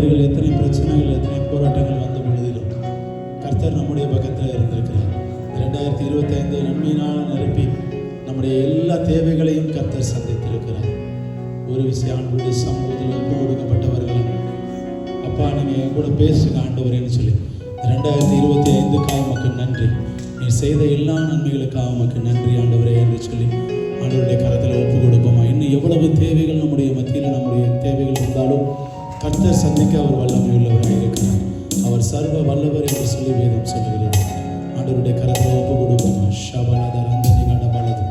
இடர்கள், எத்தனை பிரச்சனைகள், எத்தனை போராட்டங்கள் வந்த பொழுதிலும் கர்த்தர் நம்முடைய பக்கத்தில் இருந்திருக்கிறார். 2025 நன்மையினால் நிரப்பி நம்முடைய எல்லா தேவைகளையும் கர்த்தர் சந்தித்திருக்கிறார். ஒரு விஷயம் ஆண்டவருடைய சமூகத்தில் ஒப்பு கொடுக்கப்பட்டவர்கள், அப்பா நீங்கள் என் கூட பேசுங்க ஆண்டவரேன்னு சொல்லி 2025க்காக உமக்கு நன்றி, நீ செய்த எல்லா நன்மைகளுக்காக உமக்கு நன்றி ஆண்டவரே என்று சொல்லி ஆண்டவருடைய கரத்தில் ஒப்பு கொடுப்போமா. இன்னும் எவ்வளவு தேவைகள் நம்முடைய மத்தியில் நம்முடைய தேவைகள் இருந்தாலும் கர்த்தர் சந்திக்க அவர் வல்லமை உள்ளவராக இருக்கிறார். அவர் சர்வ வல்லவர் என்று சொல்லி வேதம் சொல்லுகிறார். ஆண்டவருடைய கரத்தில் ஒப்பு கொடுப்போமா. ஷபலத ரந்தனி கடபலது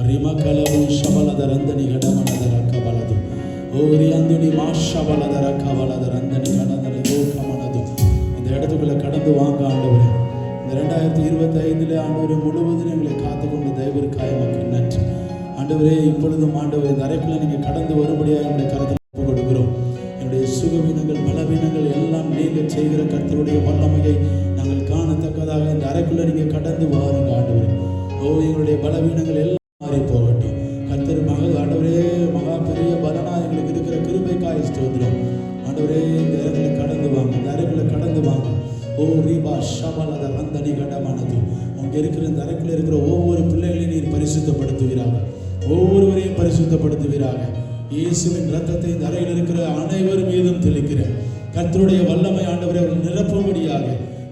ரிமகலவு ஷபலத ரந்தனி கடமனத ரக்கபலது ஓரி அந்துனி மா ஷபலத ரக்கபலத ரந்தனி கடதர யோகமனது. இந்த இடத்துக்குள்ள கடந்து வாங்க ஆண்டவரே. இந்த 2025 ஆண்டவரே முழுவதும் எங்களை காத்துக்கொண்டு தயவிற்காக எமக்கு நன்றி ஆண்டவரே. இப்பொழுதும் ஆண்டவரே இந்த அறைக்குள்ள நீங்கள் கடந்து வரும்படியாக எங்களுடைய கருத்தில் ஒப்பு கொடுக்கிறோம். என்னுடைய சுகவீனங்கள் பலவீனங்கள் எல்லாம் நீங்கள் செய்கிற கர்த்தருடைய வல்லமையை நாங்கள் காணத்தக்கதாக இந்த அறைக்குள்ள நீங்கள் கடந்து வாருங்க ஆண்டவரே. ஓ எங்களுடைய பலவீனங்கள் எல்லாம் மாறி போகட்டும். கர்த்தர் ஆண்டவரே மகா பெரிய பலனா எங்களுக்கு இருக்கிற கிருபைக்காய் ஸ்தோத்திரம் ஆண்டவரே. இந்த இடத்துல கடந்து வாங்க, இந்த அறைக்குள்ள கடந்து வாங்க. ஓ ரீபா ஷபலத ரந்தனி கடமானது. அங்கே இருக்கிற இந்த அறைக்குள்ள இருக்கிற ஒவ்வொரு பிள்ளைகளையும் நீர் பரிசுத்தப்படுத்துவீராக, ஒவ்வொருவரையும் பரிசுத்தப்படுத்துவீராக. இயேசுவின் ரத்தத்தை இந்த அறையில் இருக்கிற அனைவர் மீதும் தெளிக்கிற கர்த்தருடைய வல்லமை ஆண்டவரை அவர்கள் நிரப்பும்படியாக,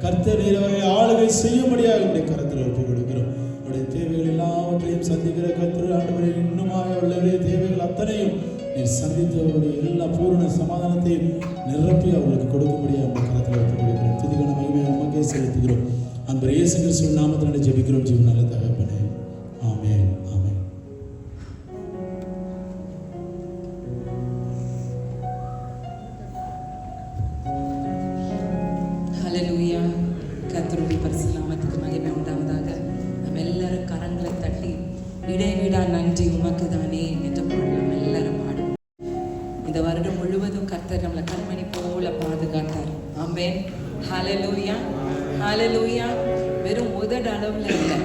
கர்த்தர் நீரவரை ஆளுகை செய்யும்படியாக உடைய கரத்தில் ஒப்பு கொடுக்கிறோம். அவருடைய தேவைகள் எல்லாவற்றையும் சந்திக்கிற கர்த்தர் ஆண்டவரை இன்னுமாக அவர்களுடைய தேவைகள் அத்தனையும் நீர் சந்தித்து அவருடைய எல்லா பூரண சமாதானத்தையும் நிரப்பி அவர்களுக்கு கொடுக்கும்படியாக உடைய கரத்தில் ஒப்பு கொடுக்கிறோம். துதிக்கான மகிமையை உமக்கே செலுத்துகிறோம். அந்த இயேசு கிறிஸ்துவின் நாமத்தினாலே ஜெபிக்கிறோம் ஜீவன் நல்ல தகப்பனே. ஆமென் ஆமென். ஹல்லேலூயா. கர்த்தருடைய பரிசுத்த நாமத்துக்கு மகிமை உண்டாவதாக. நம்ம எல்லாரும் கரங்களை தட்டி இடைவிடா நன்றி உமக்கு தானே என்ற பாடல் நம்ம எல்லாரும் பாடுவோம். இந்த வருடம் முழுவதும் கர்த்தர் நம்மளை கண்மணி போல பாதுகாத்தார். ஆமென். ஹல்லேலூயா ஹல்லேலூயா. வெறும் உதடு அளவில் இல்லை,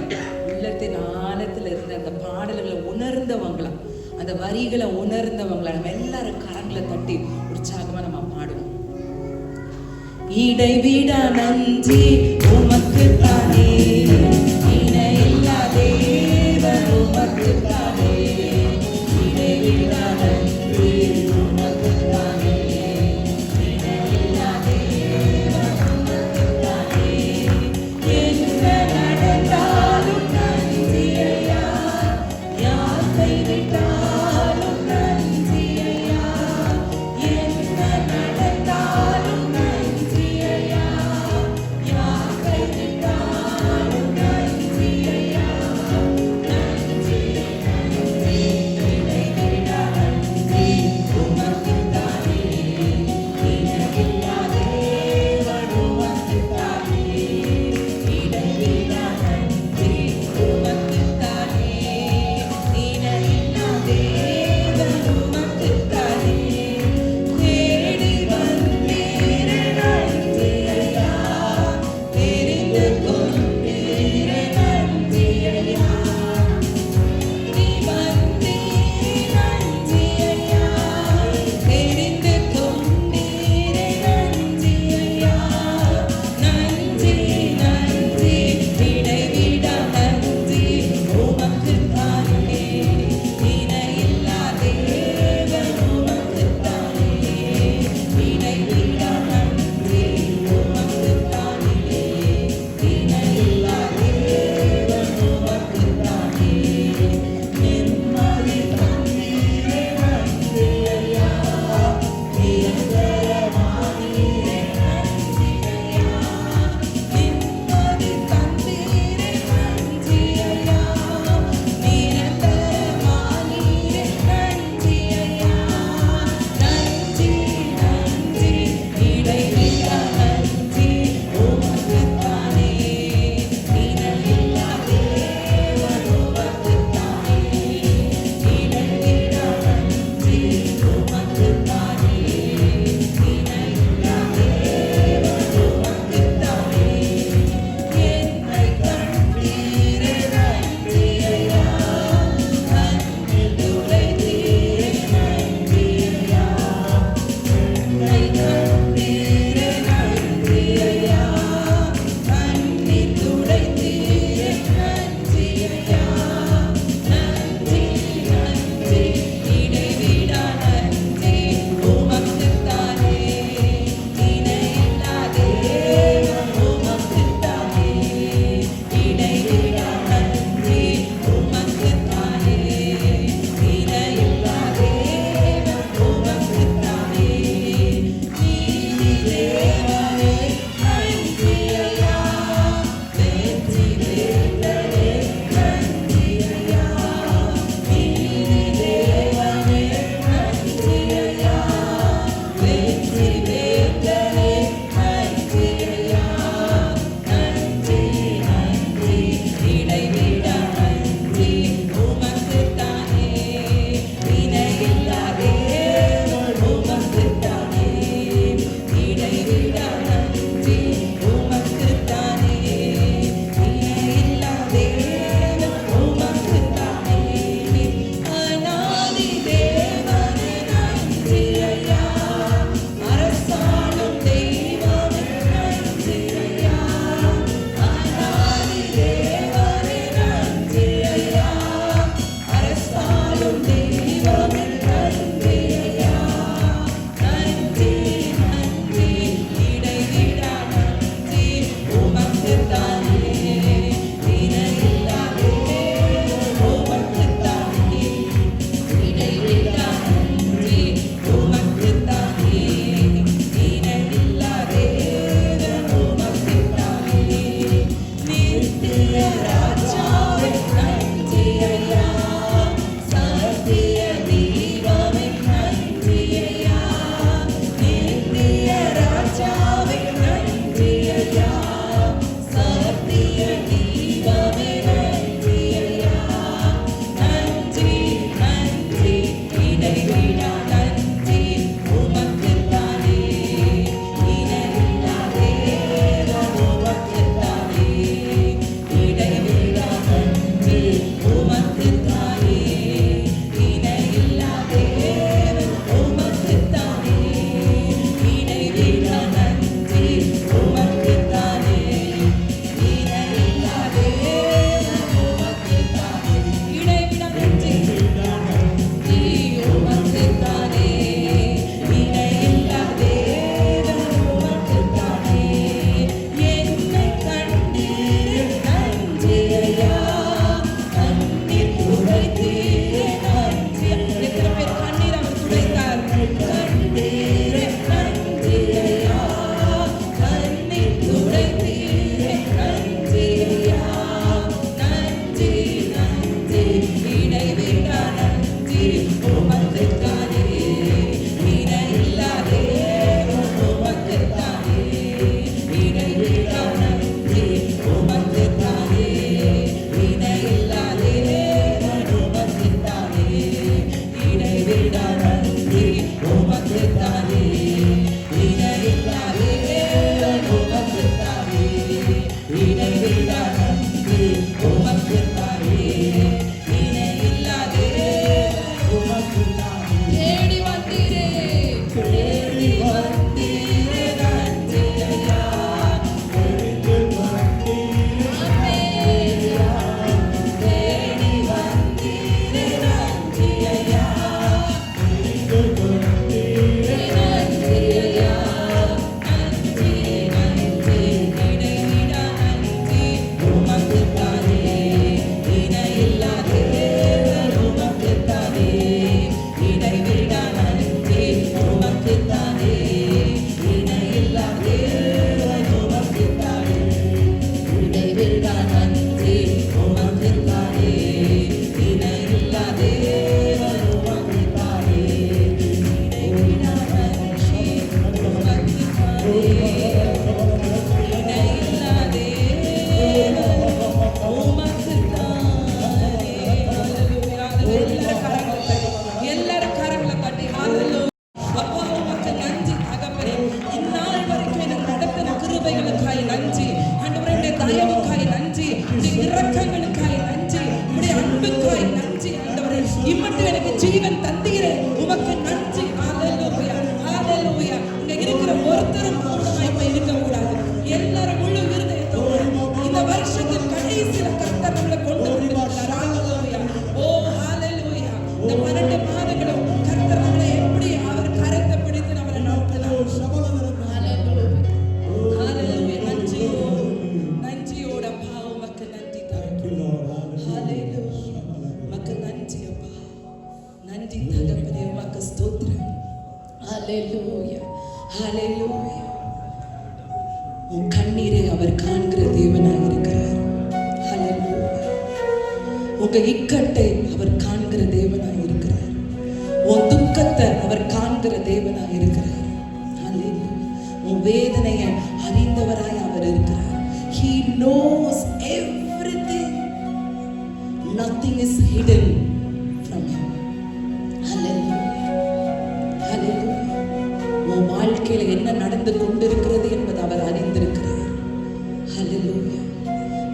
உள்ளத்தின் ஆழத்தில் இருந்த அந்த பாடல்களை உணர்ந்தவங்களா, அந்த வரிகளை உணர்ந்தவங்களா நம்ம எல்லாரும் கரங்களை தட்டி உற்சாகமா நம்ம பாடுவோம். இடைவிடா நன்றி உமக்கு தானே, இணையில்லா தேவன் உமக்கு தானே, இடைவிடா நன்றி உமக்கு தானே, இணையில்லா தேவன் உமக்கு தானே. என்ன நடந்தாலும் நன்றி ஐயா, யார் கைவிட்டாலும் நன்றி ஐயா, என்ன நடந்தாலும் நன்றி ஐயா, யார் கைவிட்டாலும் நன்றி ஐயா, நன்றி நன்றி இடைவிடா நன்றி ஹalleluya ஹalleluya. உன் கண்ணீரை அவர் காண்கிற தேவனாய் இருக்கிறார். ஹalleluya. உங்க இக்கட்டை அவர் காண்கிற தேவனாய் இருக்கிறார். உன் துக்கத்தை அவர் காண்கிற தேவனாய் இருக்கிறார். ஹalleluya. உன் வேதனையை அறிந்தவராய் அவர் இருக்கிறார். He knows everything. Nothing is hidden from him. Hallelujah. Hallelujah. உன் வாழ்க்கையில என்ன நடந்து கொண்டிருக்கிறது என்பதை அவர் அறிந்திருக்கிறார். Hallelujah.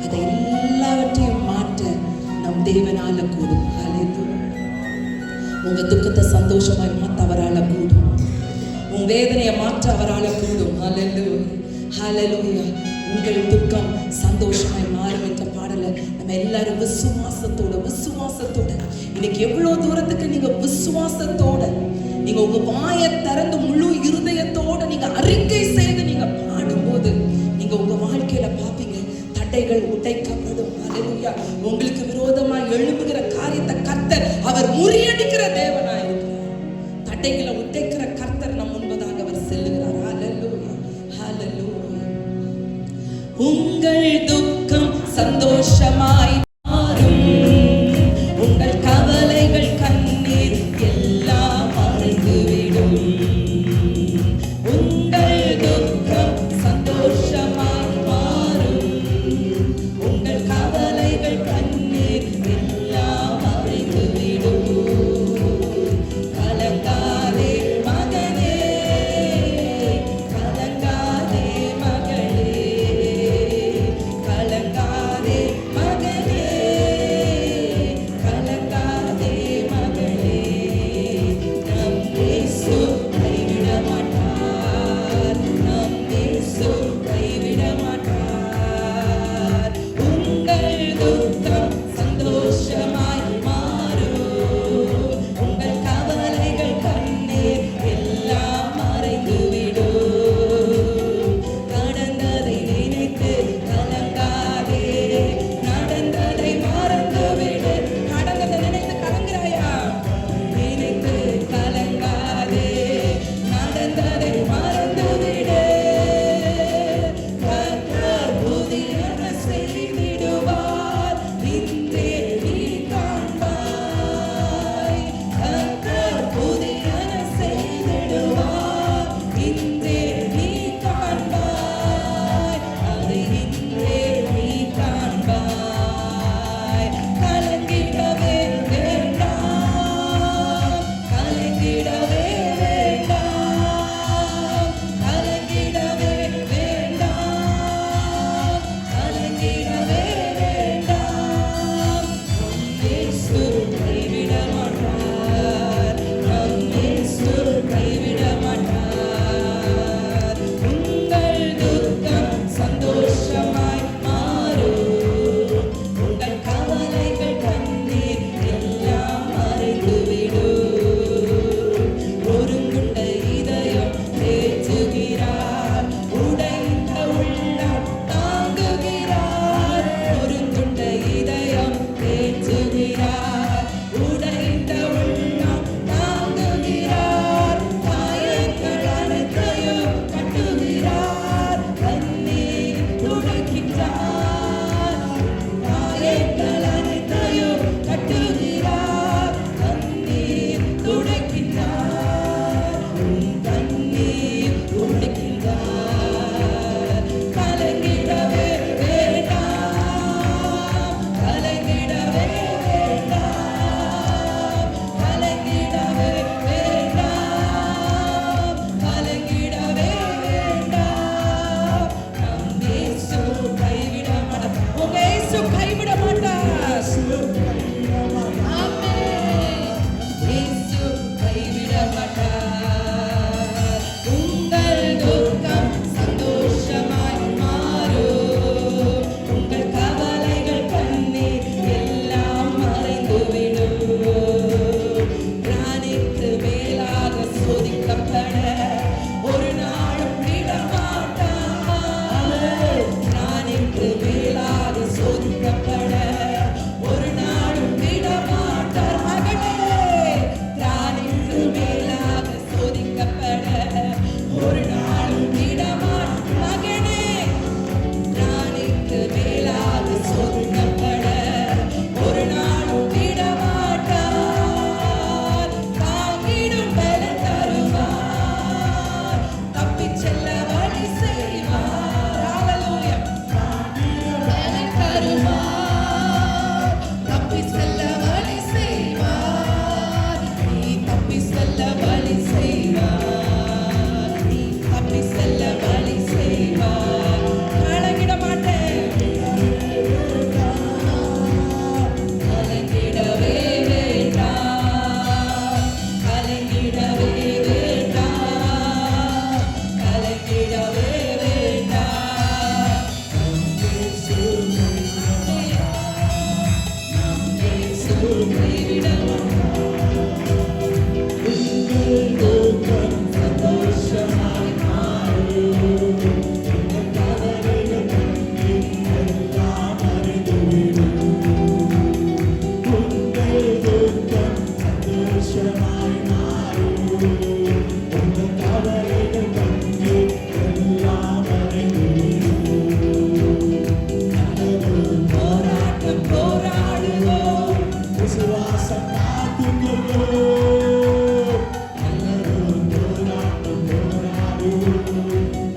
அதை எல்லாவற்றையும் மாற்ற நம் தேவனால கூடும். Hallelujah. உங்க துக்கத்தை சந்தோஷமாய் மாற்ற அவரால கூடும். உன் வேதனையை மாற்ற அவரால கூடும். Hallelujah. Hallelujah. உங்கள் துக்கம் சந்தோஷமாய் மாறும் என்ற பாடலை நம்ம எல்லாரும் விசுவாசத்தோட இன்னைக்கு எவ்வளவு தூரத்துக்கு நீங்க விசுவாசத்தோட நீங்க உங்க வாயை திறந்து முழு இருதயத்தோட நீங்க அறிக்கை செய்து நீங்க பாடும்போது நீங்க உங்க வாழ்க்கையில பாப்பீங்க தடைகள் உடைக்கப்படும். ஹalleluya. உங்களுக்கு விரோதமா எழும்புகிற காரியத்தை கர்த்தர் அவர் முறியடிக்கிற தேவனாய் இருக்கிறார். தடைகளை உடைக்கிற கர்த்தர் நம் முன்பதாக அவர் செல்லுகிறார். ஹalleluya ஹalleluya. உங்கள் துக்கம் சந்தோஷமாய் மாறும். உங்கள் கவலைகள் கண்ணீர் எல்லாம் மறைந்துவிடும். உங்கள் துக்கம் சந்தோஷமாய் மாறும். உங்கள் கவலைகள் கண்ணீர் எல்லாம் மறைந்துவிடும். கலங்காதே மகனே, கலங்காதே மகளே, கலங்காதே மகனே, கலங்காதே மகளே. நம் இயேசு கைவிட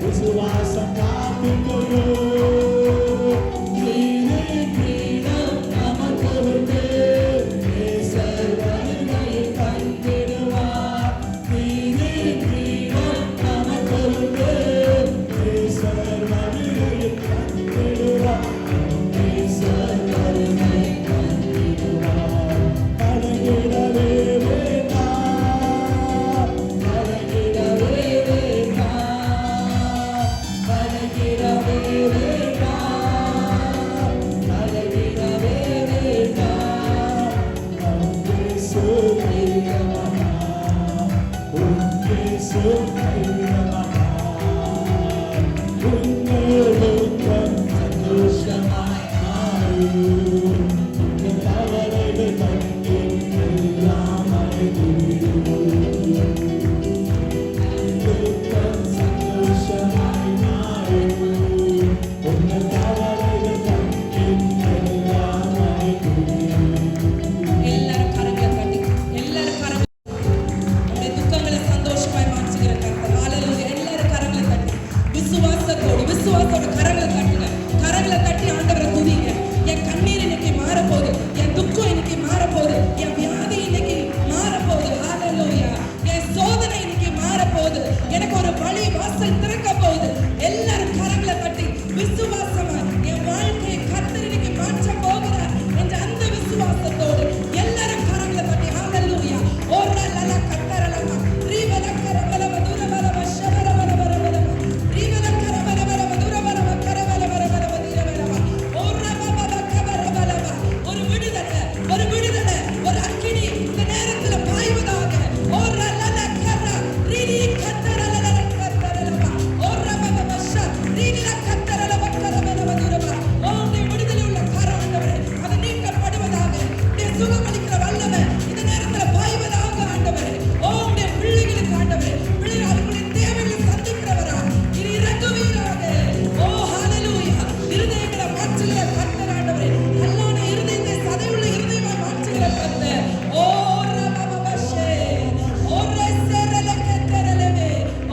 விசுவாசம் காத்துக்கொள்ளு. நீதின் கிரீடம் நமக்கு உண்டு. நேசர் வருகையில் கண்டிடுவார். நீதின் கிரீடம் நமக்கு உண்டு. நேசர் வருகையில் கண்டிடுவார். நேசர் வருகையில் கண்டிடுவார். கலங்கிடவே வேண்டாம், கலங்கிடவே வேண்டாம், கலங்கிடவே வேண்டாம், கலங்கிடவே வேண்டாம். நம் இயேசு கைவிடமாட்டார். உன் இயேசு கைவிடமாட்டார். உங்கள் சந்தோஷமாய் மாறும். உங்கள் கவலைகள் தங்கி எல்லாம் அழைத்துவிடும். சந்தோஷமாய் மாறும். உங்கள் கவலைகள் தங்கி எல்லாம் அழைத்துவிடும். எல்லாரும் கரங்களை தட்டி, எல்லாரும் கரங்களை, உங்களுடைய துக்கங்களை சந்தோஷமாய் மாற்றுகிற கர்த்தர். ஹalleluya. எல்லாரும் கரங்களை தட்டி, விசுவாசத்தோட கரங்களை தட்டுங்க. கரங்களை தட்டி ஆண்டவரை துதிங்க. என் கண்ணீர் இன்னைக்கு மாறப்போகுது, என் துக்கம் இன்னைக்கு மாறப்போகுது, என் வியாதி இன்னைக்கு மாறப்போகுது. ஹalleluya. என் சோதனை இன்னைக்கு மாறப்போகுது, எனக்கு ஒரு வழி வாசல் திறக்க போகுது. எல்லாரும் கரங்களை தட்டி விசுவாசமா என் வாழ்க்கையை கர்த்தர் இன்னைக்கு மாற்ற போகிறார் என்ற அந்த விசுவாசத்தோடு எல்லாரும் கரங்களை தட்டி ஹalleluya. ஓரா லல கத்தரலமா ரீவல கரவல மதுரவல வஷவர வர வர வர ரீவல கரவல வர மதுரவர கரவல வர வர மதுரவல ஓரா பப கபர வல ஒரு விடுதலை, ஒரு விடுதலை, ஒரு அக்கினி இந்த நேரத்துல பாய்வதாக. ஓரா லல கர ரீலி கத்தரல கத்தரலமா ஓரா பப வஷ ரீலி கத்தரல கரவல மதுரவ ஓங்கி விடுதலை உள்ள கரம் ஆண்டவரே அது நீக்கப்படுவதாக. நீ சுகமளிக்கிற வல்லமை இந்த நேரத்துல பாய்வதாக ஆண்டவரே. உம்முடைய பிள்ளைகளுக்கு ஆண்டவரே, பிள்ளைகள் அவர்களின் தேவைகளை சந்திக்கிறவரா நீர் இறங்குவீராக. ஓ ஹalleluya. இருதயங்களை மாற்றுகிற கர்த்தர் ஆண்டவரே, கல்லான இருதயத்தை சதையுள்ள இருதயமாய் மாற்றுகிற கர்த்தர். ஓ ரபபபஷே ஓ ரெசரல கத்தரலவே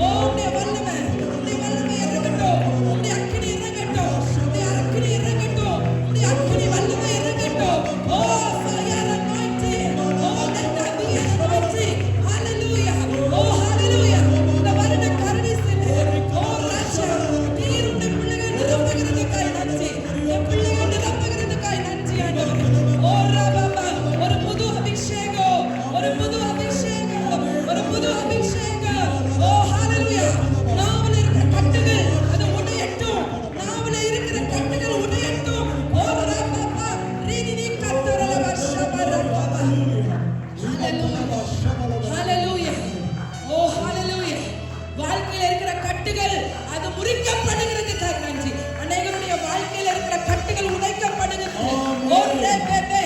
உம்முடைய வல்லமை, உம்முடைய வல்லமை இறங்கட்டும், உம்முடைய அக்கினி இறங்கட்டும், உம்முடைய அக்கினி இறங்கட்டும், உம்முடைய அக்கினி வல்லமை இறங்கட்டும். ஓ fire anointing, oh let there be an anointing. Hallelujah. Oh hallelujah. இந்த வருட கருணை சென்று ஓ ராஜா நீர் உம்முடைய பிள்ளைகளை நிரப்புகிறதுக்காய் நன்றி. என் பிள்ளைகளை நிரப்புகிறதுக்காய் நன்றி ஆண்டவரே. ஓ ரபபா ஒரு புது அபிஷேகம், ஒரு புது அபிஷேகம், ஒரு புது அபிஷேகம். ஓ ஹalleluya. நாவல இருக்கிற கட்டுகள் அது உடையட்டும், நாவல இருக்கிற கட்டுகள் உடையட்டும். ஓ ரபபா ரீதினி கத்தரல வஷபரபா. ஹalleluya. ஹalleluya. ஓ ஹalleluya. வாழ்க்கையில இருக்கிற கட்டுகள் அது முறிக்கப்படுகிறதுக்காக நன்றி. அநேகருடைய வாழ்க்கையில இருக்கிற கட்டுகள் உடைக்கப்படுகிறது. ஓ ரெபெபே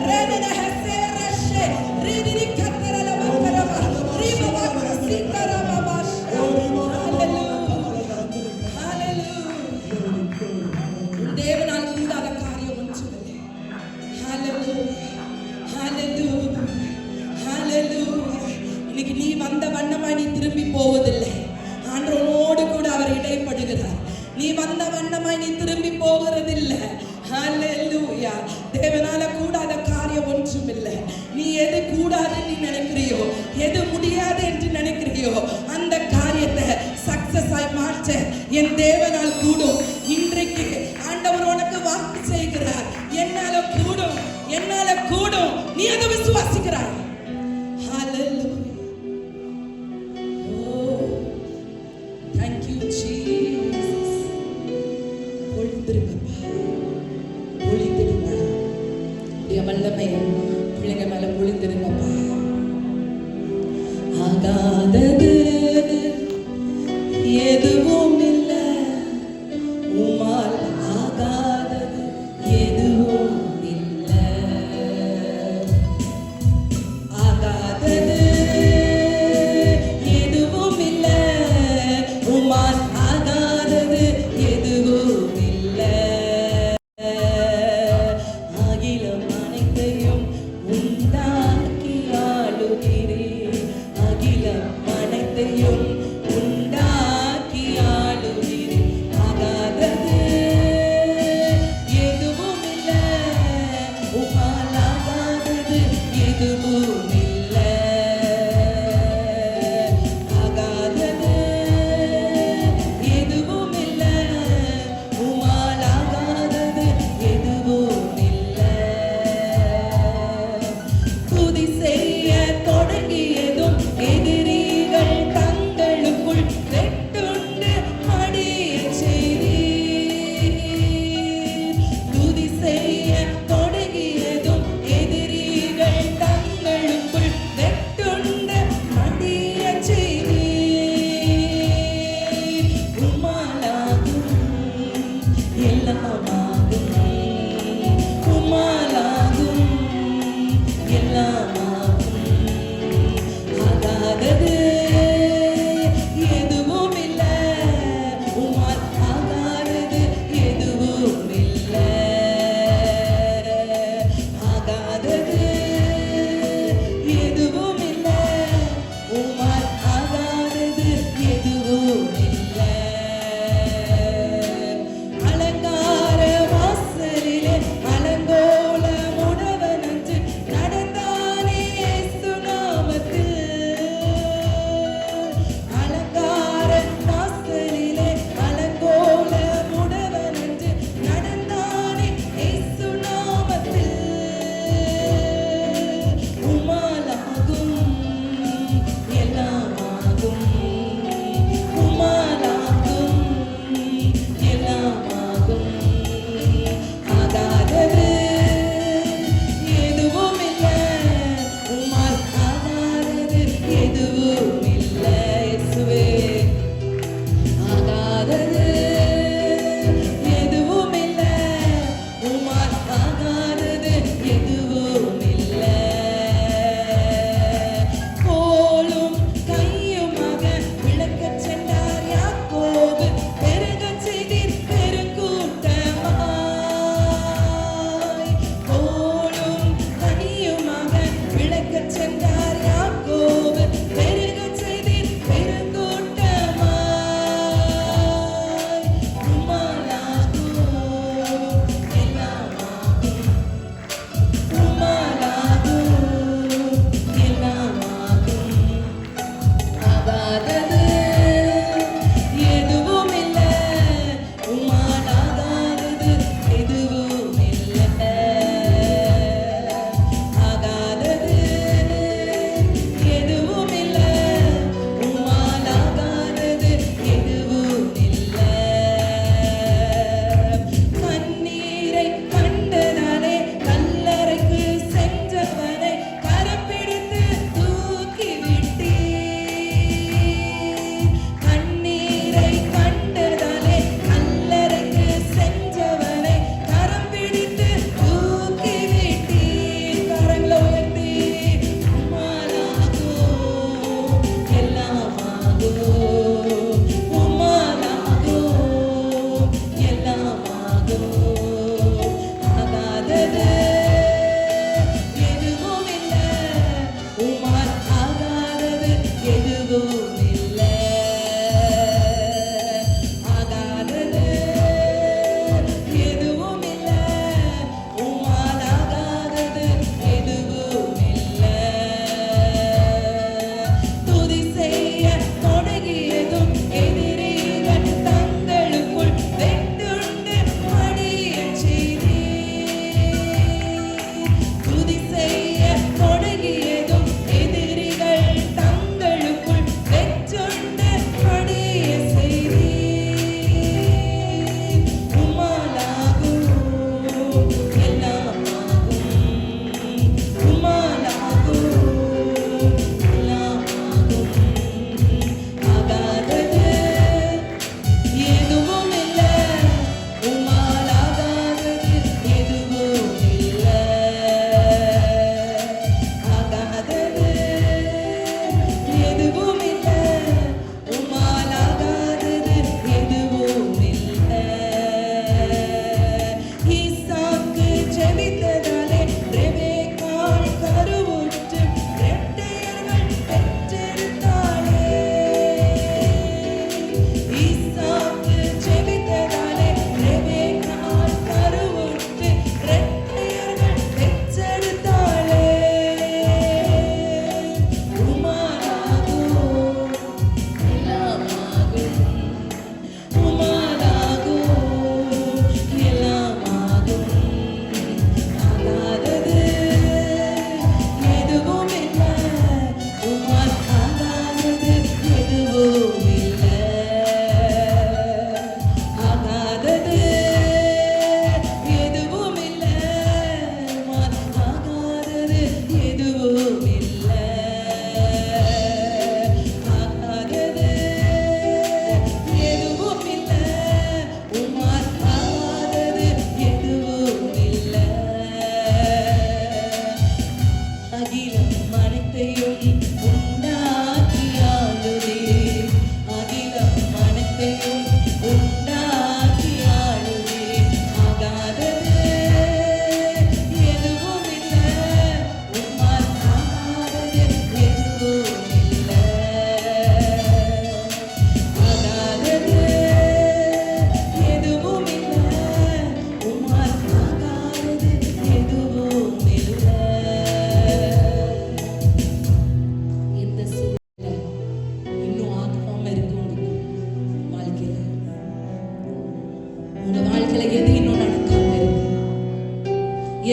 ரெனன ஹசேரஷே ரீதினி கத்தரல வக்கரபா ரீபபா சித்தரபா. ஹalleluya. ஹalleluya. தேவனால் கூடாத காரியம் ஒன்றுமில்லை. ஹalleluya. ஹalleluya. ஹalleluya. இன்னைக்கு நீ வந்த வண்ணமாய் நீ திரும்பி போவதில்லை. ஆண்டவரோடு கூட அவர் இடைப்படுகிறார். நீ வந்த வண்ணமாய் நீ திரும்பி போகிறதில்லை. ஹalleluya. தேவனால கூடாத காரியம் ஒன்றுமில்லை. நீ எது கூடாது நீ நினைக்கிறியோ, எது முடியாது என்று நினைக்கிறியோ அந்த காரியத்தை சக்சஸ் ஆய் மாற்ற என் தேவனால் கூடும். இன்றைக்கு ஆண்டவர் உனக்கு வாக்கு செய்கிறார், என்னால கூடும், என்னால கூடும். நீ அதை விசுவாசிக்கிறாய். ஹalleluya. Oh thank you Jesus. பொழிந்திருங்கப்பா, பொழிந்திருங்க. உடைய வல்லமை பிள்ளைங்க மேல பொழிந்திருங்கப்பா. ஆகாதது எதுவும் இல்லை, உம்மால் ஆகாதது எதுவும் இல்லை. ஆகாதது எதுவும் இல்லை, உம்மால் ஆகாதது எதுவும் இல்லை. அகிலம் அனைத்தையும் உண்டாக்கி ஆளுகிறேன், அகிலம் அனைத்தையும் உண்டாக்கி ஆளுகிறேன்.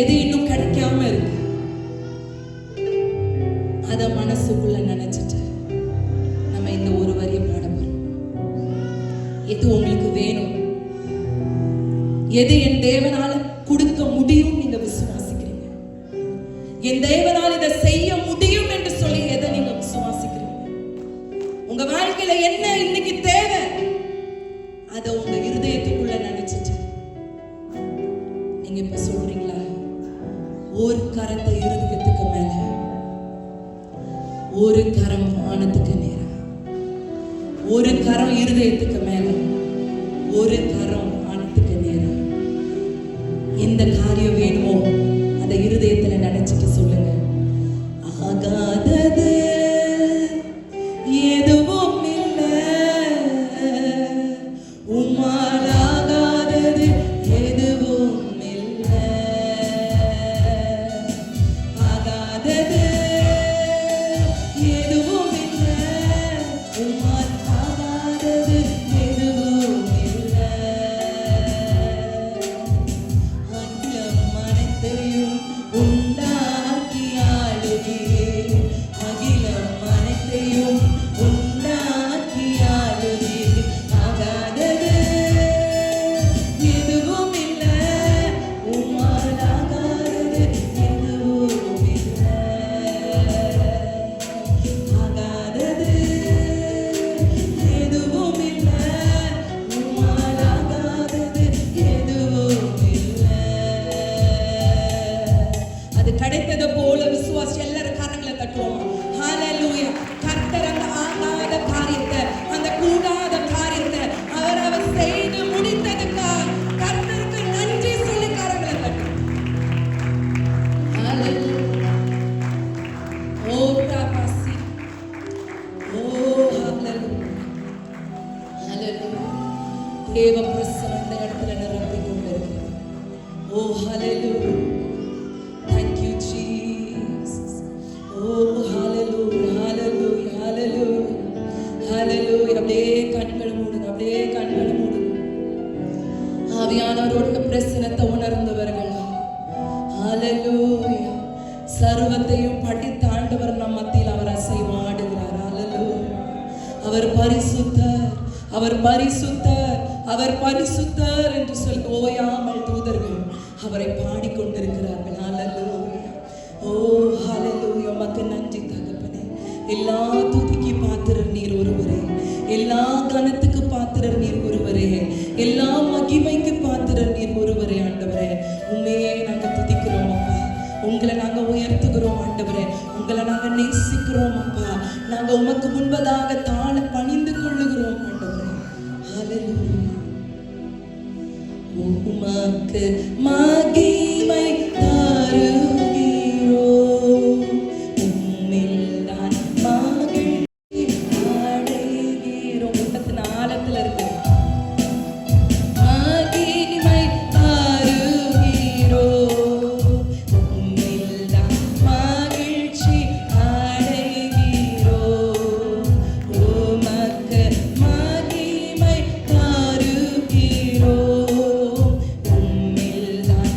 எது இன்னும் கிடைக்காம இருக்கு, அத மனசுக்குள்ள நினைச்சிட்டு நம்ம இந்த ஒரு வரியை பாட போறோம். எது உங்களுக்கு வேணும், எது என் தேவனால கொடுக்க முடியும் நீங்க விசுவாசிக்கிறீங்க, என் தேவனால் இதை செய்ய முடியும் என்று சொல்லி எதை நீங்க விசுவாசிக்கிறீங்க, உங்க வாழ்க்கையில என்ன இன்னைக்கு தேவை, அதை உங்க இருதயத்துக்குள்ள நினைச்சிட்டு நீங்க இப்ப சொல்றீங்களா? ஒரு கரத்தை இருதயத்துக்கு மேல, ஒரு கரம் வானத்துக்கு நேரா, ஒரு கரம் இருதயத்துக்கு மேல, ஒரு கரம் வானத்துக்கு நேரா. எந்த காரியம் வேணுமோ அதை இருதயத்துல நினைச்சிட்டு சொல்லுங்க. ஆகாதது எதுவும் இல்லை, உம்மால் ஆகாதது எதுவும் இல்லை. ஆகாதது எதுவும் இல்லை, உம்மால் ஆகாதது எதுவும் இல்லை. அகிலம் அனைத்தையும் உண்டாக்கி ஆளுகிறீர், அகிலம் அனைத்தையும் உண்டாக்கி ஆளுகிறீர். ஆகாதது எதுவும் இல்லை, உம்மால் ஆகாதது எதுவும் இல்லை. ஆகாதது எதுவும் இல்லை, உம்மால் ஆகாதது எதுவும் இல்லை. அது கிடைத்தது போல விசுவாசி எல்லாரும் கரங்களை தட்டுவோம். ஹalleluya. கர்த்தர் அந்த ஆகாத காரியத்தை, அந்த கூடாத காரியத்தை அவர் செய்து முடித்ததுக்காக கர்த்தருக்கு நன்றி சொல்லி கரங்களை தட்டுவோம். ஹalleluya. ஓ ராபாசி, ஓ ஹalleluya, ஹalleluya. தேவ பிரசன்னம் இந்த இடத்துல நிரம்பிக் கொண்டிருக்கு. ஓ ஹalleluya. Thank you Jesus. Oh hallelujah, hallelujah, hallelujah, hallelujah. அப்படியே கண்களை மூடுங்க, அப்படியே கண்களை மூடுங்க. ஆவியானவருடைய பிரசன்னத்தை உணர்ந்தவர்களா? ஹalleluya. சர்வத்தையும் படித்த ஆண்டவர் நம் மத்தியில் அவர் அசைவாடுகிறார். ஹalleluya. அவர் பரிசுத்தர், அவர் பரிசுத்தர், அவர் பரிசுத்தர் என்று சொல்லி ஓயாமல் தூதர்கள் அவரை பாடிக்கொண்டிருக்கிறார்கள். ஹalleluya. ஓ ஹalleluya. உமக்கு நன்றி தகப்பனே. எல்லா துதிக்கு பாத்திரர் நீர் ஒருவரே, எல்லா கனத்துக்கு பாத்திரர் நீர் ஒருவரே, எல்லா மகிமைக்கு பாத்திரர் நீர் ஒருவரே. ஆண்டவரே உண்மையே நாங்க துதிக்கிறோம் அப்பா, உங்களை நாங்க உயர்த்துகிறோம் ஆண்டவரே, உங்களை நாங்க நேசிக்கிறோம் அப்பா, நாங்க உமக்கு முன்பதாக தாழ பணிந்து கொள்ளுகிறோம் ஆண்டவரே. ஹalleluya. உமக்கு மகிமை தருகிறோம், உம்மில்தான் மகிழ்ச்சி அடைகிறோம். உள்ளத்தின் ஆழத்துல இருக்கு. மகிமை தருகிறோம், உம்மில்தான் மகிழ்ச்சி அடைகிறோம். உமக்கு மகிமை தருகிறோம், உம்மில்தான்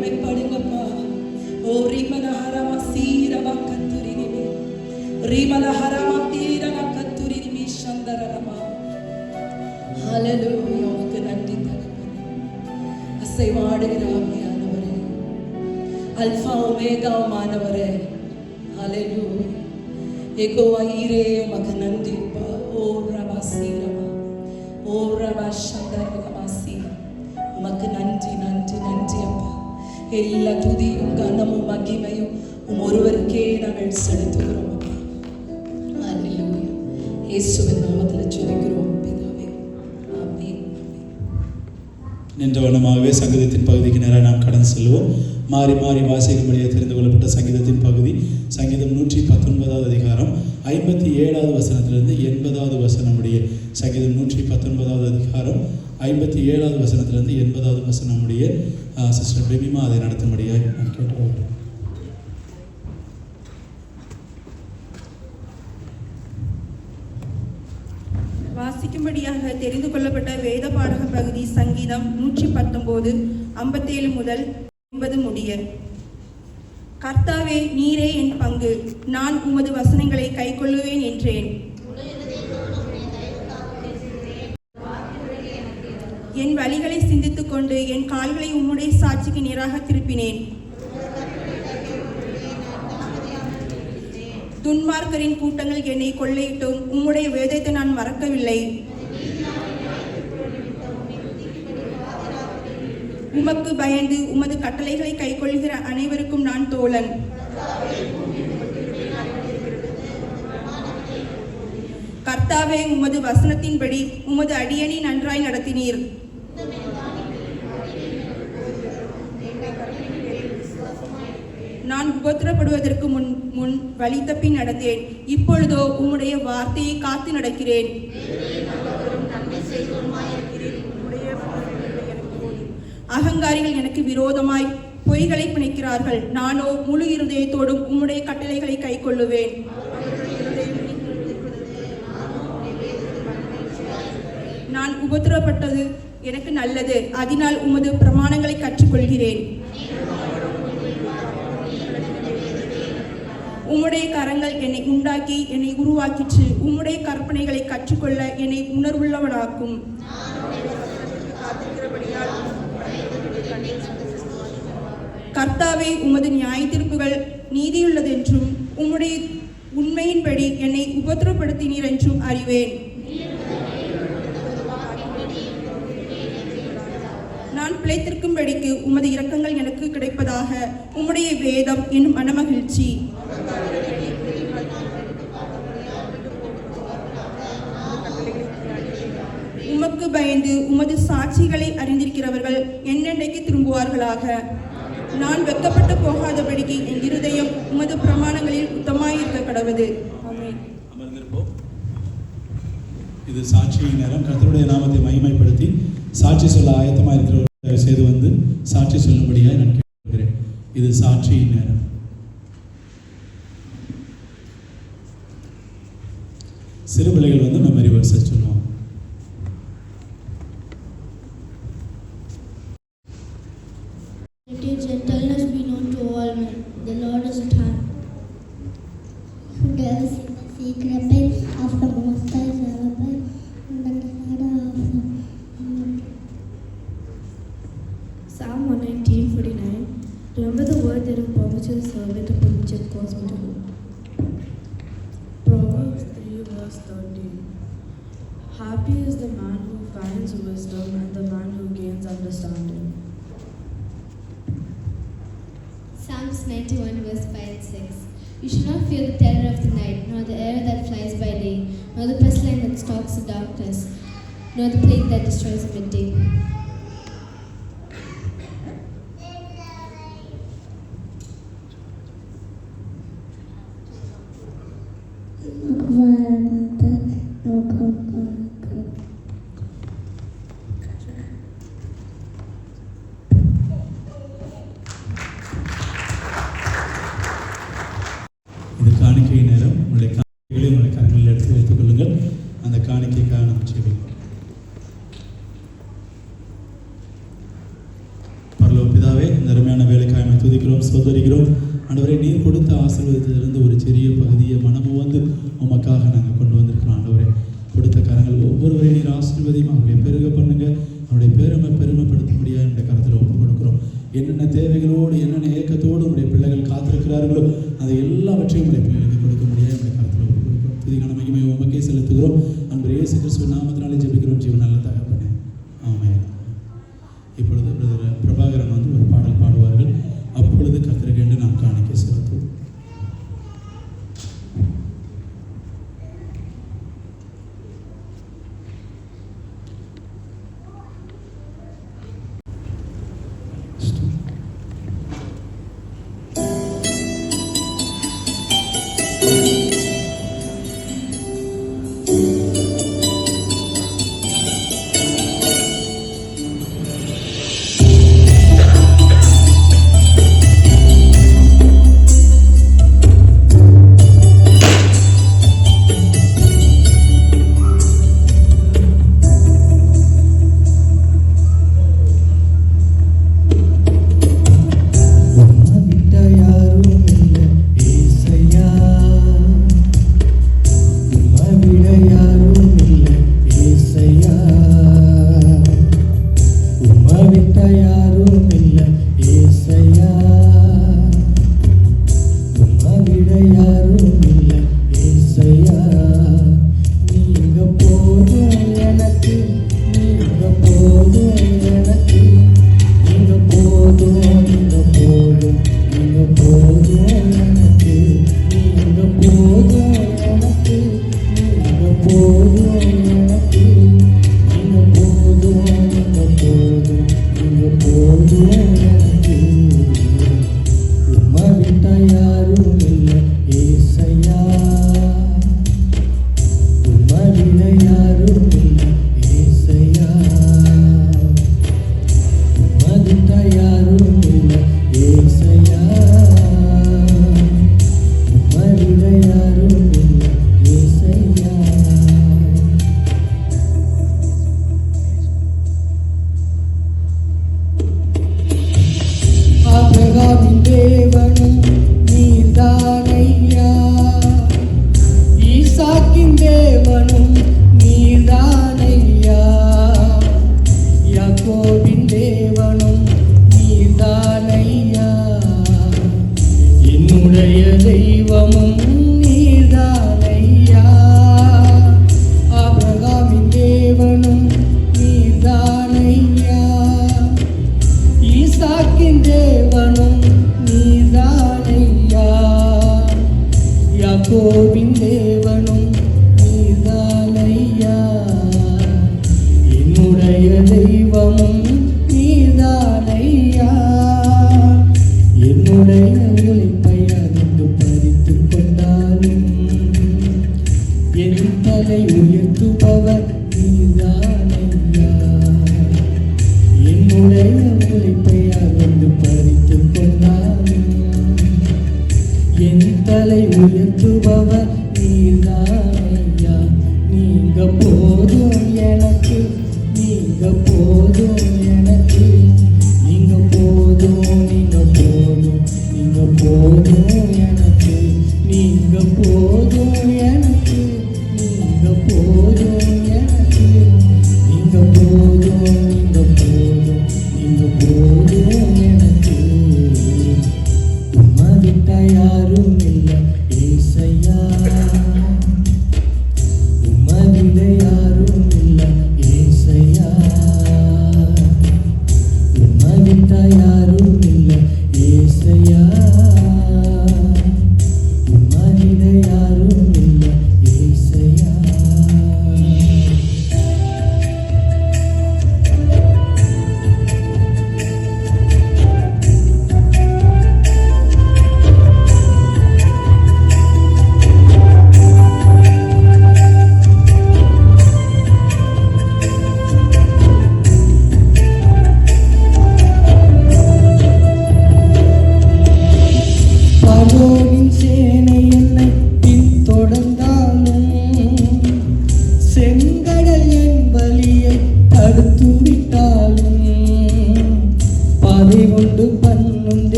மகிமைப்படுங்கப்பா. ஓ ரிமனஹரம சீரவ கத்துரினிமே ரிமனஹரம தீரன கத்துரினிமே சந்தரரமா. ஹalleluya. உமக்கு நன்றி தகப்பனே. அசைவாடுகிற ஆவியானவரே, அல்பா ஒமேகாவுமானவரே, ஹalleluya. யெகோவா ஈரே, உமக்கு நன்றிப்பா. ஓ ரபா சீரவா, ஓ ரபா சந்தரரமா சீ. உமக்கு நன்றி நன்றி நன்றி அப்பா. எல்லா துதியும் கனமும் மகிமையும் ஒருவருக்கே நாங்கள் செலுத்துகிறோம் அப்பா. ஹalleluya. இயேசுவின் நாமத்தில் ஜெபிக்கிறோம் பிதாவே. ஆமென். நின்ற வண்ணமாகவே சங்கீதத்தின் பகுதிக்கு நேராக நாம் கடந்து செல்வோம். மாறி மாறி வாசிக்கும்படியாக தெரிந்து கொள்ளப்பட்ட சங்கீதத்தின் பகுதி சங்கீதம் 119 அதிகாரம் 57வது வசனத்திலிருந்து 80வது வசனம் உடைய சங்கீதம் 119 அதிகாரம் 57வது வசனத்திலிருந்து 80வது வசனம் உடைய சிஸ்டர் பெபிமா அதை நடத்தும்படியாக நான் கேட்டுக்கொள்கிறேன். வாசிக்கும்படியாக தெரிந்து கொள்ளப்பட்ட வேத பாடக பகுதி சங்கீதம் 119 57 முதல் 80 முடிய. கர்த்தாவே, நீரே என் பங்கு, நான் உமது வசனங்களை கைக்கொள்ளுவேன் என்றேன். என் வழிகளை சிந்தித்துக் கொண்டு என் கால்களை உம்முடைய சாட்சிக்கு நேராக திருப்பினேன். துன்மார்க்கரின் கூட்டங்கள் என்னை கொள்ளையிட்டும் உம்முடைய வேதத்தை நான் மறக்கவில்லை. உமக்கு பயந்து உமது கட்டளைகளை கைக்கொள்கிற அனைவருக்கும் நான் தோழன். கர்த்தாவே, உமது வசனத்தின்படி உமது அடியனை நன்றாய் நடத்தினீர். நான் உபத்திரப்படுவதற்கு முன் வழி தப்பி நடந்தேன். இப்பொழுதோ உம்முடைய வார்த்தையை காத்து நடக்கிறேன். அகங்காரிகள் எனக்கு விரோதமாய் பொய்களை பிணைக்கிறார்கள். நானோ முழு இருதயத்தோடும் உம்முடைய கட்டளைகளை கைக்கொள்ளுவேன். நான் உபத்திரப்பட்டது எனக்கு நல்லது, அதனால் உமது பிரமாணங்களை கற்றுக்கொள்கிறேன். உம்முடைய கரங்கள் என்னை உண்டாக்கி என்னை உருவாக்கிற்று. உம்முடைய கற்பனைகளை கற்றுக்கொள்ள என்னை உணர்வுள்ளவனாக்கும். கர்த்தாவே, உமது நியாய தீர்ப்புகள் நீதியுள்ளதென்றும் உம்முடைய உண்மையின்படி என்னை உபத்திரப்படுத்தினீர் என்றும் அறிவேன். நான் பிழைத்திருக்கும்படிக்கு உமது இரக்கங்கள் எனக்கு கிடைப்பதாக. உம்முடைய வேதம் என் மனமகிழ்ச்சி. உமக்கு பயந்து உமது சாட்சிகளை அறிந்திருக்கிறவர்கள் என்னென்றைக்கு திரும்புவார்களாக. நான் வெட்கப்பட்டு போகாதபடிக்கு என் இருதயம் உமது பிரமாணங்களில் உத்தமாயிருக்க கடவுது. அமர்ந்திருப்போம். இது சாட்சியின் நேரம். கர்த்தருடைய நாமத்தை மகிமைப்படுத்தி சாட்சி சொல்ல ஆயத்தமாக இருக்கிறவர்கள் செய்து வந்து சாட்சி சொல்லும்படியாக நான் கேட்கிறேன். இது சாட்சியின் நேரம். சிறு பிள்ளைகள் வந்து மெமரி வேர்ட்ஸை சொல்லுவோம். Let your gentleness be known to all men. The Lord is at hand. Who dwells in the secret place of the Most High shall abide under the shadow of the Almighty. Psalm 119:49. Remember the word that you promised your servant upon which it caused me to hope. Proverbs 3 verse 13. Happy is the man who finds wisdom and the man who gains understanding. Psalms 91 verse 5 and 6. You should not fear the terror of the night, nor the arrow that flies by day, nor the pestilence that stalks in darkness, nor the plague that destroys at midday. இது காணிக்கை நேரம். உங்களுடைய காணிக்கைகளை உங்களுடைய கரங்களில் எடுத்து வைத்துக் கொள்ளுங்கள். அந்த காணிக்கைக்காக நாம் ஜெபிப்போம். சோதரிக்கிறோம். ஆண்டவரே, நீர் கொடுத்த ஆசீர்வாதத்திலிருந்து ஒரு சிறிய பகுதியை மனமும் வந்து உமக்காக நாங்கள் கொண்டு வந்திருக்கிறோம். ஆண்டவரே, கொடுத்த கரங்கள் ஒவ்வொருவரையும் நீர் ஆசீர்வதியும் அவர்களை பெருக பண்ணுங்க. அவருடைய பெருமைப்படுத்தும்படியாக என்னுடைய கரத்தில் ஒப்பு கொடுக்குறோம். என்னென்ன தேவைகளோடு என்னென்ன ஏக்கத்தோடு உடைய பிள்ளைகள் காத்திருக்கிறார்களோ அதை எல்லாவற்றையும் உடைய பிள்ளைகளுக்கு கொடுக்க முடியாது என்னுடைய கரத்தில் ஒப்பு கொடுக்குறோம். துதிக்கான மகிமையை உமக்கே செலுத்துகிறோம். அன்பு இயேசு கிறிஸ்துவின் நாமத்தினாலே ஜெபிக்கிறோம் ஜீவன் நல்ல தகப்பனே, ஆமென். இப்பொழுது பிரதர் பிரபாகரன் வந்து ஒரு பாடல் பாடுவார்கள். அப்பொழுது கர்த்தருக்கு என்று நாம் காணிக்கை செலுத்துவோம். யாக்கோபின் தேவனும் நீதானையா, என்னுடைய தெய்வமும் நீதானையா. என்னுடைய உழைப்பை அறிந்து பறித்து கொண்டாலும் என் தலை உயர்த்துபவர் நீதானையா. என்னுடைய உழைப்பை அறிந்து பறித்து கொண்டாலும் என் தலை உயர்த்துபவர் நீதானையா. நீங்க போதும் எனக்கு, நீங்க போதும் எனக்கு, நீங்க போதும், நீங்க போதும், நீங்க போதும் எனக்கு, நீங்க போதும் எனக்கு, நீங்க போதும் எனக்கு, நீங்க போதும், நீங்க போதும், நீங்க போதும் எனக்கு. உம்மை விட்டா யாரும் இல்லை ஏசையா.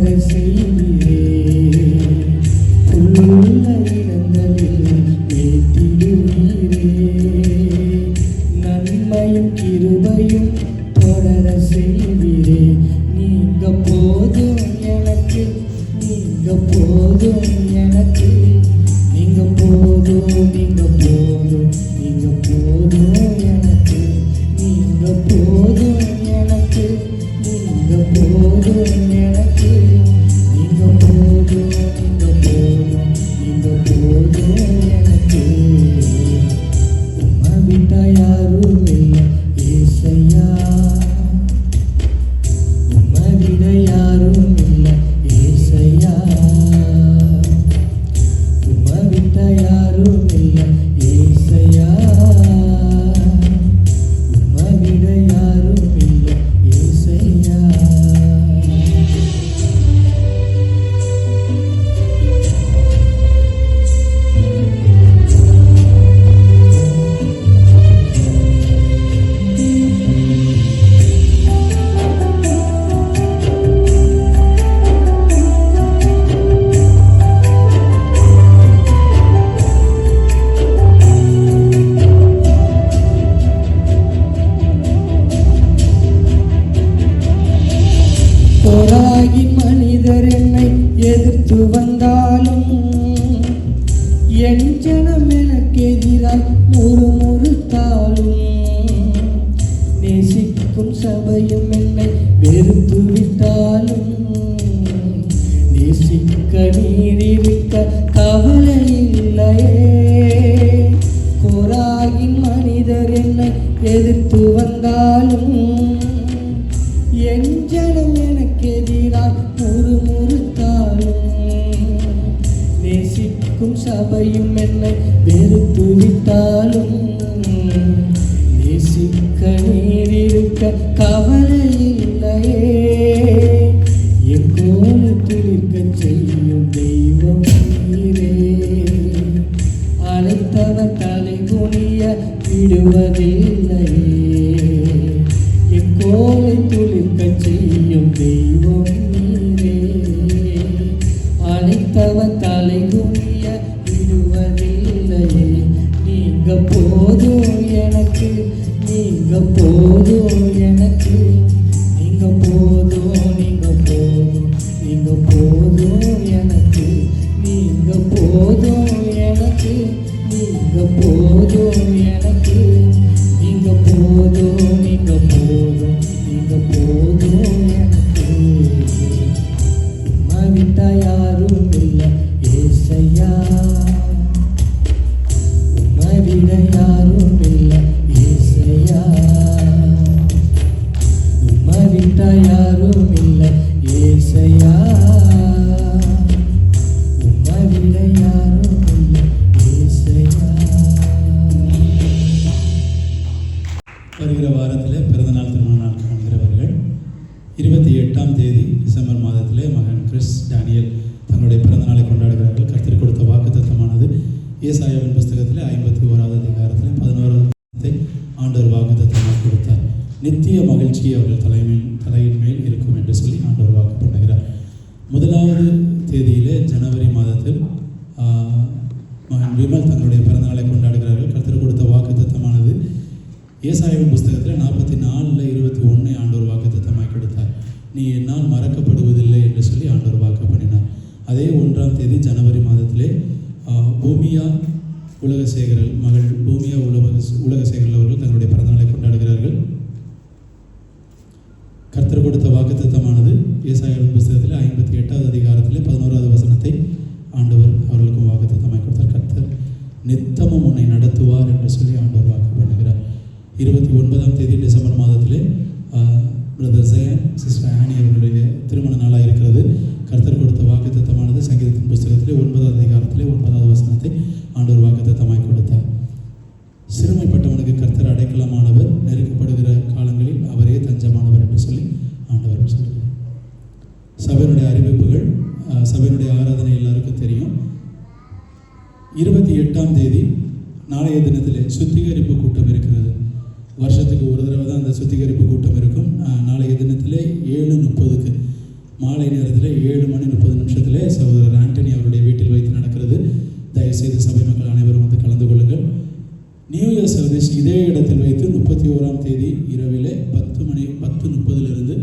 தொடர செய்வீரே. புல்லுள்ள இடங்களில் ஏற்றிடுவீரே. நன்மையும் கிருபையும் தொடர செய்வீரே. நீங்க போதும் எனக்கு, நீங்க போதும் எனக்கு, நீங்க போதும், நீங்க போதும், நீங்க போதும் எனக்கு, நீங்க போதும் எனக்கு, நீங்க போதும் எனக்கு, நீங்க போதும், நீங்க போதும், நீங்க போதும் எனக்கு. உம்மை விட்டா யாரும் இல்லை ஏசையா, உம்மை விட யாரும் இல்லை ஏசையா, உம்மை விட்ட யாரும் இல்லை ஏசையா, உம்மை விட யாரும் இல்லை ஏசையா. போராகி மனிதர் என்னை எதிர்த்து வந்தாலும், என் ஜனம் எனக்கு எதிராய் முறுமுறுத்தாலும், நேசிக்கும் சபையும் என்னை வெறுத்து விட்டாலும், நேசிக்க நீர் இருக்க கவலை இல்லையே. கோராகின் மனிதர் என்னை எதிர்த்து வந்தாலும், என் ஜனம் எனக்கு எதிராய் முறுமுறுத்தாலும், நேசிக்கும் சபையும் என்னை வெறுத்து விட்டாலும், நேசிக்க நீர் இருக்க கவலை இல்லையே. என் கோல துளிர்க்க செய்யும் தெய்வம் நீரே. அழைத்தவர் தலை குனிய விடுவதில்லையே. என் கோலை துளிர்க்க செய்யும் தெய்வம் நீரே. அழைத்தவர் தலை குனிய விடுவதில்லையே. நீங்க போதும் எனக்கு, நீங்க போதும் எனக்கு, நீங்க போதும், நீங்க போதும், நீங்க போதும் எனக்கு, நீங்க போதும் எனக்கு, நீங்க போதும் எனக்கு, நீங்க போதும், நீங்க போதும், நீங்க போதும் எனக்கு. உம்மை விட்டா யாரும் இல்லை ஏசையா, உம்மை விட யாரும் இல்லை ஏசையா, உம்மை விட்டா யாரும் இல்லை ஏசையா, உம்மை விட யாரும் இல்லை ஏசையா. வருகிற வாரத்தில் பிறந்தநாள் திருமண நாள் காண்கிறவர்கள் 28ஆம் தேதி டிசம்பர் மாதத்திலே மகன் கிறிஸ் டேனியல் தங்களுடைய பிறந்தநாளை கொண்டாடுகிறார்கள். கர்த்தர் கொடுத்த வாக்குத்தத்தமானது ஏசாயாவின் புஸ்தகத்தில் 51வது அதிகாரத்தில் 11வது ஆண்டவர் வாக்குத்தத்தமாக கொடுத்தார். நித்திய மகிழ்ச்சி அவர்கள் தலையின் மேல் இருக்கும் என்று சொல்லி ஆண்டவர் வாக்கு பண்ணுகிறார். 1வது தேதியிலே ஜனவரி மாதத்தில் மகன் விமல் தங்களுடைய பிறந்தநாளை கொண்டாடுகிறார்கள். கர்த்தர் கொடுத்த வாக்குத்தத்தமானது ஏசாயாவின் புஸ்தகத்தில் 44:21 ஆண்டவர் வாக்குத்தத்தமாய் கொடுத்தார். நீ என்னால் மறக்கப்படுவதில்லை என்று சொல்லி ஆண்டவர் வாக்கு பண்ணினார். அதே 1ஆம் தேதி ஜனவரி மாதத்திலே பூமியா உலகசேகரல் மகள் பூமியா உலகசேகரல் அவர்கள் தங்களுடைய பிறந்தநாளை கொண்டாடுகிறார்கள். கர்த்தர் கொடுத்த வாக்குத்தத்தமானது ஏசாயாவின் புஸ்தகத்தில் 58வது அதிகாரத்தில் 11வது வசனத்தை ஆண்டவர் அவர்களுக்கும் வாக்குத்தத்தமாய் கொடுத்தார். கர்த்தர் நித்தமும் உன்னை நடத்துவார் என்று சொல்லி ஆண்டவர் வாக்கு பண்ணுகிறார். 29ஆம் தேதி டிசம்பர் மாதத்திலே பிரதர் ஜெயன் சிஸ்டர் ஆனி அவர்களுடைய திருமண நாளாக இருக்கிறது. கர்த்தர் கொடுத்த வாக்குத்தத்தமானது சங்கீதத்தின் புஸ்தகத்திலே 9வது அதிகாரத்திலே 9வது வசனத்தை ஆண்டவர் வாக்குத்தத்தமாய் கொடுத்தார். சிறுமைப்பட்டவனுக்கு கர்த்தர் அடைக்கலமானவர், நெருக்கப்படுகிற காலங்களில் அவரே தஞ்சமானவர் என்று சொல்லி ஆண்டவர் சொல்கிறார். சபையினுடைய அறிவிப்புகள், சபையினுடைய ஆராதனை எல்லாருக்கும் தெரியும். 28ஆம் தேதி நாளைய தினத்திலே சுத்திகரிப்பு கூட்டம் இருக்கிறது. வருஷத்துக்கு ஒரு தடவை தான் அந்த சுத்திகரிப்பு கூட்டம் இருக்கும். நாளைய தினத்திலே 7:30 மாலை நேரத்தில் 7:30 சகோதரர் ஆண்டனி அவருடைய வீட்டில் வைத்து நடக்கிறது. தயவுசெய்து சபை மக்கள் அனைவரும் வந்து கலந்து கொள்ளுங்கள். நியூ இயர் சர்வீஸ் இதே இடத்தில் வைத்து 31ஆம் தேதி இரவிலே 10:30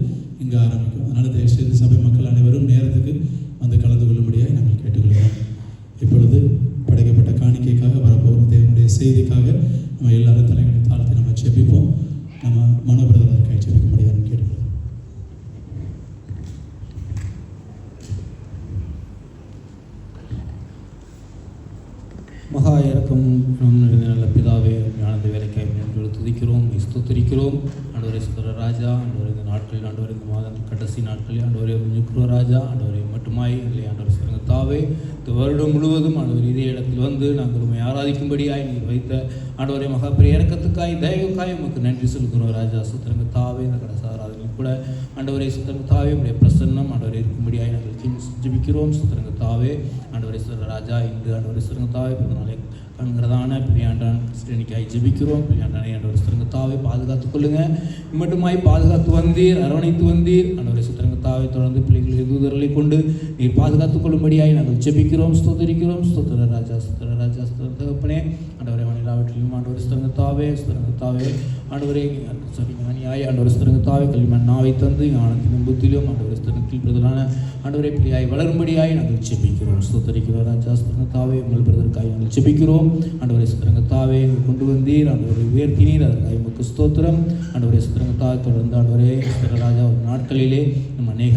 இங்கே ஆரம்பிக்கும். அதனால் தயவுசெய்து சபை மக்கள் அனைவரும் நேரத்துக்கு வந்து கலந்து கொள்ளும்படியாக நாங்கள் கேட்டுக்கொள்கிறோம். இப்பொழுது படைக்கப்பட்ட காணிக்கைக்காக வரப்போகிற தேவனுடைய செய்திக்காக நம்ம எல்லாரும் தலைகளை தாழ்த்தி நம்ம ஜெபிப்போம். நம்ம மனோபிரதற்காக ஜெபிக்க முடியாது கேட்டுக்கிறோம். மகா இறக்கம் நிறைந்த நல்ல பிதாவே, ஞானந்த வேலைக்காய் நன்றி துதிக்கிறோம், ஸ்தோத்திரிக்கிறோம். ஆண்டவரே சுந்தர ராஜா, ஆண்டவரே இந்த நாட்களில், ஆண்டவரே இந்த மாதம் கடைசி நாட்களில், ஆண்டவரே நிற்கிற ராஜா, ஆண்டவரே மட்டுமாய் இல்லை ஆண்டவர் சிறந்த தாவே, இந்த வருடம் முழுவதும் ஆண்டவர் இதே இடத்தில் வந்து நாங்கள் உண்மை ஆராதிக்கும்படியாய் நீர் வைத்த ஆண்டவரே மகா பெரிய இறக்கத்துக்காய் தயவுக்காய் உமக்கு நன்றி சொல்கிறோம் ராஜா. சுத்திரங்க தாவே, இந்த கடைசி ஆராதனையில் கூட ஆண்டவரே சுத்திரங்க தாவே உடைய பிரசன்னம் ஆண்டவரே இருக்கும்படியாய் நாங்கள் ஜெபிக்கிறோம். சுத்திரங்க தாவே, ஆண்டவரே சுந்தர ராஜா, இன்று ஆண்டவரே சுத்திரங்க தாவே பிறந்தநாளை காண்கிறதான பிள்ளையாண்டான் ஸ்ரீனிக்காய் ஜெபிக்கிறோம். பிள்ளையாண்டானை ஆண்டவர் சுத்திரங்கத்தாவை பாதுகாத்துக் கொள்ளுங்கள். மட்டுமாய் பாதுகாத்து வந்தீர், அரவணைத்து வந்தீர். ஆண்டவரை சுத்திரங்கத்தாவை தொடர்ந்து பிள்ளைகள் தூதர்களை கொண்டு நீர் பாதுகாத்துக் கொள்ளும்படியாய் நாங்கள் ஜெபிக்கிறோம், ஸ்தோத்திரிக்கிறோம். ஸ்தோத்திர ராஜா, ஸ்தோத்திர ராஜா, ஸ்தோத்திர தகப்பனே, ஆண்டவரை எல்லாவற்றிலும் ஆண்டவர் சுத்திரங்கத்தாவே, சுத்திரங்கத்தாவே, ஆண்டவரே ஞானியாய் ஆண்டவர் சுத்திரங்கத்தாவை கல்விமன்னாவை தந்து ஞானத்திலும் புத்திலும் ஆண்டவர் சுத்திரத்தில் பிரதலான ஆண்டவரை பிள்ளையாய் வளரும்படியாய் நாங்கள் ஜெபிக்கிறோம், ஸ்தோத்திரிக்கிறோம் ராஜா. சுத்திரங்கத்தாவே உங்கள் பிரதற்காய் நாங்கள் ஜெபிக்கிறோம். ஆண்டவரே சுத்திரங்கத்தாவே கொண்டு வந்தீர், ஆண்டவரை உயர்த்தினீர், அதற்காக உமக்கு ஸ்தோத்திரம். ஆண்டவரே சுத்திரங்கத்தாவை தொடர்ந்து ஆண்டவரே சுத்திரராஜா ஒரு நாட்களிலே நம்ம அநேக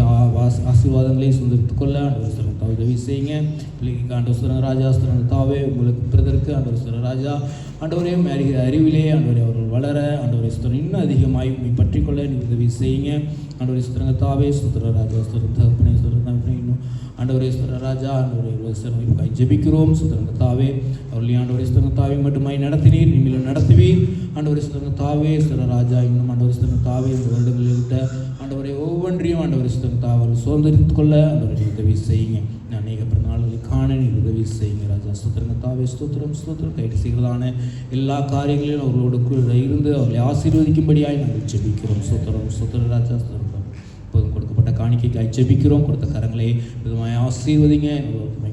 ஆசீர்வாதங்களை சுதந்திரித்துக் கொள்ள ஆண்டவர் சுத்திரங்கத்தாவை உதவி செய்யுங்க. பிள்ளைக்கு ஆண்டவர் சுத்திரராஜா, சுத்திரங்கத்தாவே உங்களுக்கு பிரதற்கு ஆண்டவர் சுத்திரராஜா, ஆண்டவரே அறிகிற அறிவிலே ஆண்டவரை அவர்கள் வளர ஆண்டவரை சுத்திரம் இன்னும் அதிகமாய் பற்றி கொள்ள நீங்கள் உதவி செய்யுங்க. ஆண்டவரை சுத்திரங்கத்தாவே, சுத்திரராஜா, சுத்திரத்தகப்பனே, சுத்திரத்தகப்பனே, இன்னும் ஆண்டவரே சுத்திரராஜா, ஆண்டவரை ஜெபிக்கிறோம். சுத்திரங்கத்தாவே அவர்கள் ஆண்டவரை சுத்திரங்கத்தாவை மட்டுமாய் நடத்தினீர், நீங்களும் நடத்துவீர். ஆண்டவரை சுத்திரங்கத்தாவே, சுத்திரராஜா, இன்னும் ஆண்டவரை சுத்திரங்கத்தாவே இந்த வருடங்களில் விட்ட ஆண்டவரை ஒவ்வொன்றையும் ஆண்டவரை சுத்திரங்கத்தாவை அவர்கள் சுதந்திரித்துக் கொள்ள ஆண்டவரை உதவி செய்யுங்க. அநேக பிறநாள்களை காண நீர் உதவி செய்யுங்க ராஜா. சுத்திரங்கத்தாவே ஸ்தோத்திரம், ஸ்தோத்திரம். கைது செய்கிறதான எல்லா காரியங்களிலும் அவர்களோடு இருந்து அவர்களை ஆசீர்வதிக்கும்படியாய் நாங்கள் ஜெபிக்கிறோம். ஸ்தோத்திரம், ஸ்தோத்திர ராஜா, ஸ்தோத்திரம். இப்போதும் கொடுக்கப்பட்ட காணிக்கைக்காய் ஜெபிக்கிறோம். கொடுத்த கரங்களை விதமாய் ஆசீர்வதிங்க,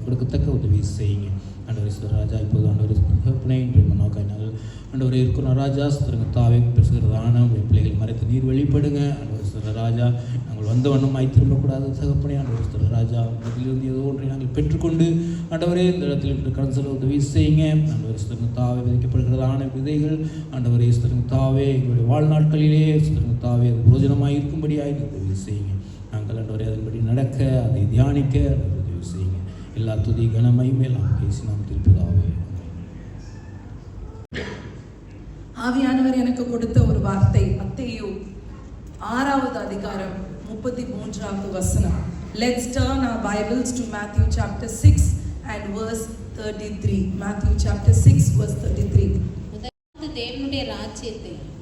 கொடுக்கத்தக்க உதவி செய்யுங்க. ஆண்டவரே சுத்திரராஜா, இப்போது ஆண்டவரே தகப்பனே, இன்றைய மனோக்காய் நாங்கள் ஆண்டவரே இருக்கணும் ராஜா. சுத்திரங்கத்தாவே பேசுகிறதான உடைய பிள்ளைகள் மறைத்து நீர் வெளிப்படுங்க. ஆண்டவர் சுத்திரராஜா, நாங்கள் வந்த வண்ணமாய் திரும்பக்கூடாது தகப்பனே. ஆண்டவர் சுத்திரராஜா, இதிலிருந்து ஏதோ ஒன்றை நாங்கள் பெற்றுக்கொண்டு ஆண்டவரே இந்த இடத்தில் கடந்து செல்ல உதவி செய்யுங்க. ஆண்டவர் சுத்திரங்கத்தாவே விதைக்கப்படுகிறதான விதைகள் ஆண்டவரே சுத்திரங்கத்தாவே எங்களுடைய வாழ்நாட்களிலே சுத்திரங்கத்தாவே அது பிரோஜனமாக இருக்கும்படியாக உதவி செய்யுங்க. நாங்கள் ஆண்டவரே அதன்படி நடக்க, அதை தியானிக்க உதவி செய்யுங்க. எல்லா துதி கனமையுமே நாம் பேசி நாம் திருப்பிதாவே. ஆவியானவர் எனக்கு கொடுத்த ஒரு வார்த்தை மத்தேயு 6வது அதிகாரம் 33வது வசனம். Let's turn our Bibles to Matthew chapter 6 and verse 33. Matthew chapter 6 verse 33.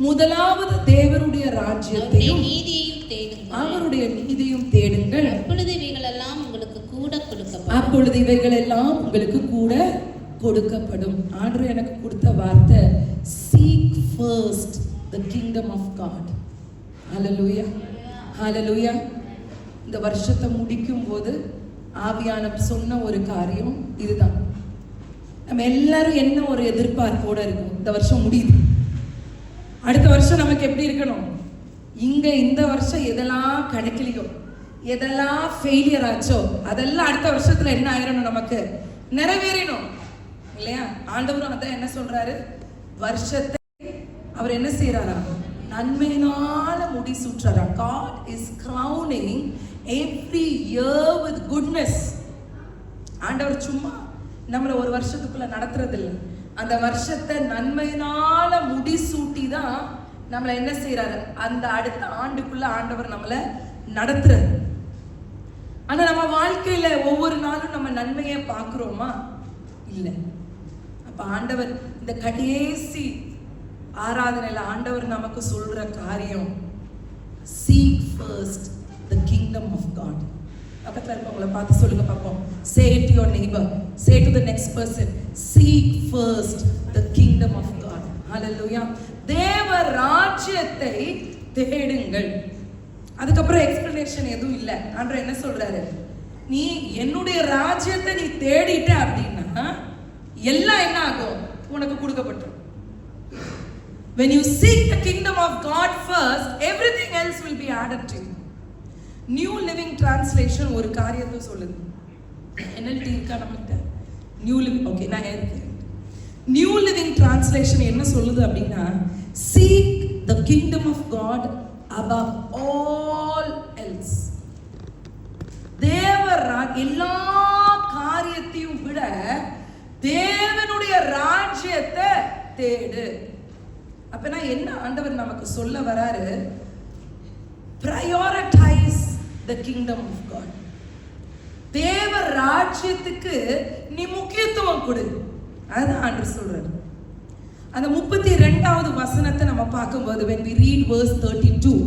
முதலாவது தேவனுடைய ராஜ்யத்தையும் அவருடைய நீதியையும் தேடுங்கள், அப்பொழுது இவைகளெல்லாம் உங்களுக்கு கூட கொடுக்கப்படும். ஆண்டவர் எனக்கு கொடுத்த வார்த்தை seek first the kingdom of God. Hallelujah, hallelujah. இந்த வருஷத்தை முடிக்கும் போது ஆவியானவர் சொன்ன ஒரு காரியம் இதுதான். நம்ம எல்லாரும் என்ன ஒரு எதிர்பார்ப்போட இருக்கும், இந்த வருஷம் முடியுது, அடுத்த வருஷம் நமக்கு எப்படி இருக்கணும், இங்க இந்த வருஷம் எதெல்லாம் கிடைக்கலையோ, எதெல்லாம் ஃபெயிலியர் ஆச்சோ, அதெல்லாம் அடுத்த வருஷத்துல என்ன ஆயிரணும், நமக்கு நிறைவேறணும் இல்லையா? ஆண்டவரும் அதான் என்ன சொல்றாரு, வருஷத்தை அவர் என்ன செய்யறாரா, நன்மையினால முடி சூட்டுறாரா. God is crowning every year with goodness. ஆண்டவர் சும்மா நம்மள ஒரு வருஷத்துக்குள்ள நடத்துறது இல்லை, அந்த வருஷத்தை நன்மையினால முடி சூட்டி தான் நம்மளை என்ன செய்யறாரு, அந்த அடுத்த ஆண்டுக்குள்ள ஆண்டவர் நம்மளை நடத்துறாரு. ஆனா நம்ம வாழ்க்கையில ஒவ்வொரு நாளும் நம்ம நன்மையை பார்க்கிறோமா? இல்லை. அப்ப ஆண்டவர் இந்த கடைசி ஆராதனையில ஆண்டவர் நமக்கு சொல்ற காரியம், seek first the kingdom of God. பக்கத்துல இருக்கவங்களை பார்த்து சொல்லுங்க பார்ப்போம். Say it to your neighbor, say to the next person, seek first the kingdom of God. Hallelujah. தேவ ராஜ்யத்தை தேடுங்கள். அதுக்கப்புறம் எக்ஸ்பிளனேஷன் எதுவும் இல்லை. ஆண்டவர் என்ன சொல்றாரு, நீ என்னுடைய ராஜ்யத்தை நீ தேடிட்ட அப்படின்னா எல்லாம் என்ன ஆகும், உனக்கு கொடுக்கப்பட்டிருக்கும். When you seek the kingdom of God first, everything else will be added to you. New Living Translation ஒரு காரியத்தை சொல்லுது. NLT இருக்கா நம்மகிட்ட? New Living, okay, நான் இருக்கேன். New Living Translation என்ன சொல்லுது அப்படின்னா, seek the kingdom of God above all else. எல்லா காரியத்தையும் விட தேவனுடைய ராஜ்யத்தை தேடு. அப்பனா என்ன ஆண்டவர் நமக்கு சொல்ல வராரு, prioritize the kingdom of God. தேவ ராஜ்யத்துக்கு நீ முக்கியத்துவம் கொடு. அதுதான் ஆண்டவர் சொல்றாரு. அந்த 32வது வசனத்தை நம்ம பார்க்கும்போது when we read verse 32,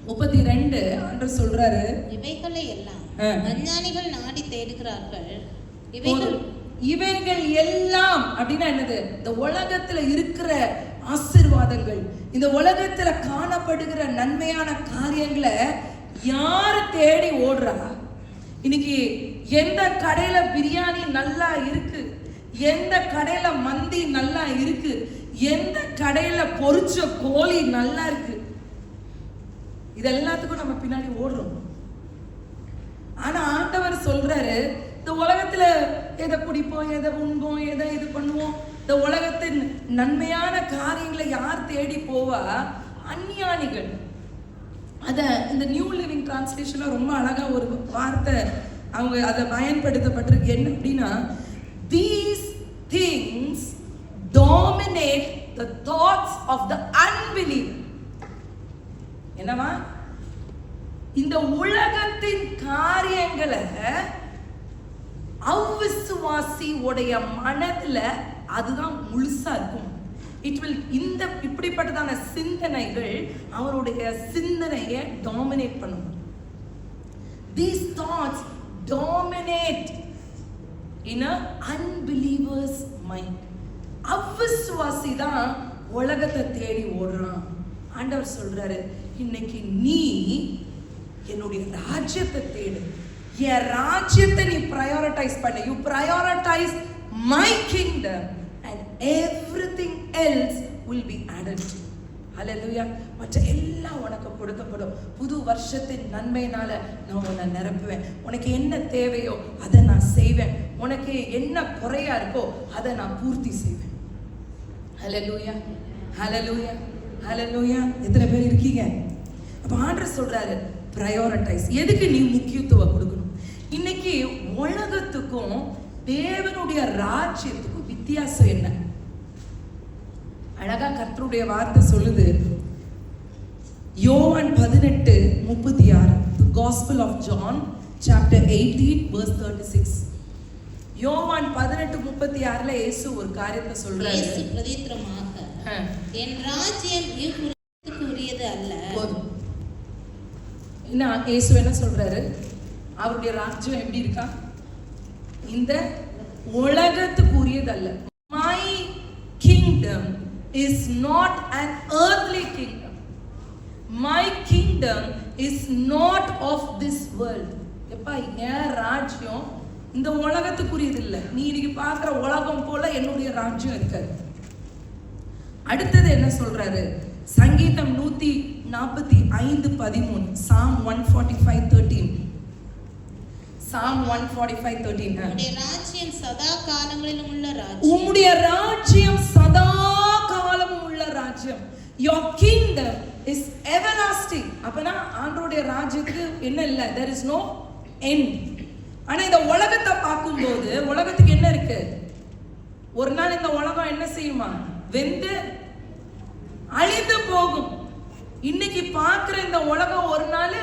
32 ஆண்டவர் சொல்றாரு, இவைகளை எல்லாம் அஞ்ஞானிகள் நாடி தேடுகிறார்கள். இவைகள் எல்லாம் அப்படின்னா என்னது, இந்த உலகத்துல இருக்கிற ஆசீர்வாதங்கள், இந்த உலகத்துல காணப்படுகிற நன்மையான காரியங்களை யாரு தேடி ஓடுறா? இன்னைக்கு எந்த கடையில பிரியாணி நல்லா இருக்கு, எந்த கடையில மந்தி நல்லா இருக்கு, எந்த கடையில பொரிச்ச கோழி நல்லா இருக்கு, இது எல்லாத்துக்கும் நம்ம பின்னாடி ஓடுறோம். ஆனா ஆண்டவர் சொல்றாரு, இந்த உலகத்துல எதை குடிப்போம், எதை உண்போம், எதை இது பண்ணுவோம், இந்த உலகத்தின் நன்மையான காரியங்களை யார் தேடி போவா? அஞ்ஞானிகள். அத இந்த நியூ லிவிங் டிரான்ஸ்லேஷன்ல ரொம்ப அழகா ஒரு வார்த்தை அவங்க அதை பயன்படுத்தப்பட்டிருக்கு. என்ன அப்படின்னா, these things dominate the thoughts of the unbeliever. என்னவா? இந்த உலகத்தின் காரியங்களை அவிசுவாசி உடைய மனதுல அதுதான் முழுசா இருக்கும். இட் வில் இந்த இப்படிப்பட்டதான சிந்தனைகள் அவருடைய சிந்தனையை டாமினேட் பண்ணும். These thoughts dominate in a unbeliever's mind. அவிசுவாசி தான் உலகத்தை தேடி ஓடுறான். ஆண்டவர் சொல்றாரு, இன்னைக்கு நீ என்னுடைய ராஜ்யத்தை தேடு, என் ராஜ்யத்தை நீ prioritize பண்ணு. You prioritize my kingdom and everything else will be added to you. Hallelujah. மற்ற எல்லாம் உனக்கு கொடுக்கப்படும். புது வருஷத்தின் நன்மையினால நான் உன்னை நிரப்புவேன். உனக்கு என்ன தேவையோ அதை நான் செய்வேன். உனக்கு என்ன குறையா இருக்கோ அதை நான் பூர்த்தி செய்வேன். Hallelujah. Hallelujah. Hallelujah. எத்தனை பேர் இருக்கீங்க? அப்ப ஆண்டவர் சொல்றாரு, prioritize. எதுக்கு நீ முக்கியத்துவம் கொடுக்கணும்? இன்னைக்கு உலகத்துக்கும் தேவனுடைய ராஜ்யத்துக்கும் வித்தியாசம் என்ன? அழகா கர்த்தருடைய வார்த்தை சொல்லுது. யோவான் 18:36, the Gospel of John chapter 18 verse 36. யோவான் 18:36ல இயேசு ஒரு காரியத்தை சொல்றாரு. இயேசு பிரதித்திரமாக, என் ராஜ்யம் இவ்வுலகத்துக்கு உரியது அல்ல. என்ன இயேசு என்ன சொல்றாரு? அவருடைய ராஜ்யம் எப்படி இருக்கா? இந்த உலகத்துக்கு உரியது அல்ல. My kingdom is not an earthly kingdom. My kingdom is not of this world. எப்பா, என் ராஜ்யம் இந்த உலகத்துக்குரியது இல்லை. நீ இன்னைக்கு பார்க்குற உலகம் போல என்னுடைய ராஜ்யம் இருக்காது. அடுத்தது என்ன சொல்றாரு? சங்கீதம் 145:13, Psalm 145:13. Psalm 145:13. உம்முடைய ராஜ்யம் சதா காலங்களிலும் உள்ள ராஜ்யம். உம்முடைய ராஜ்யம் சதா காலமும் உள்ள ராஜ்யம். Your kingdom is everlasting. அப்பனா ஆண்டவருடைய ராஜ்யத்துக்கு என்ன இல்ல? There is no end. ஆனா இந்த உலகத்தை பார்க்கும்போது உலகத்துக்கு என்ன இருக்கு? ஒரு நாள் இந்த உலகம் என்ன செய்யுமா? வெந்து அழிந்து போகும். இன்னைக்கு பார்க்கிற இந்த உலகம் ஒரு நாள்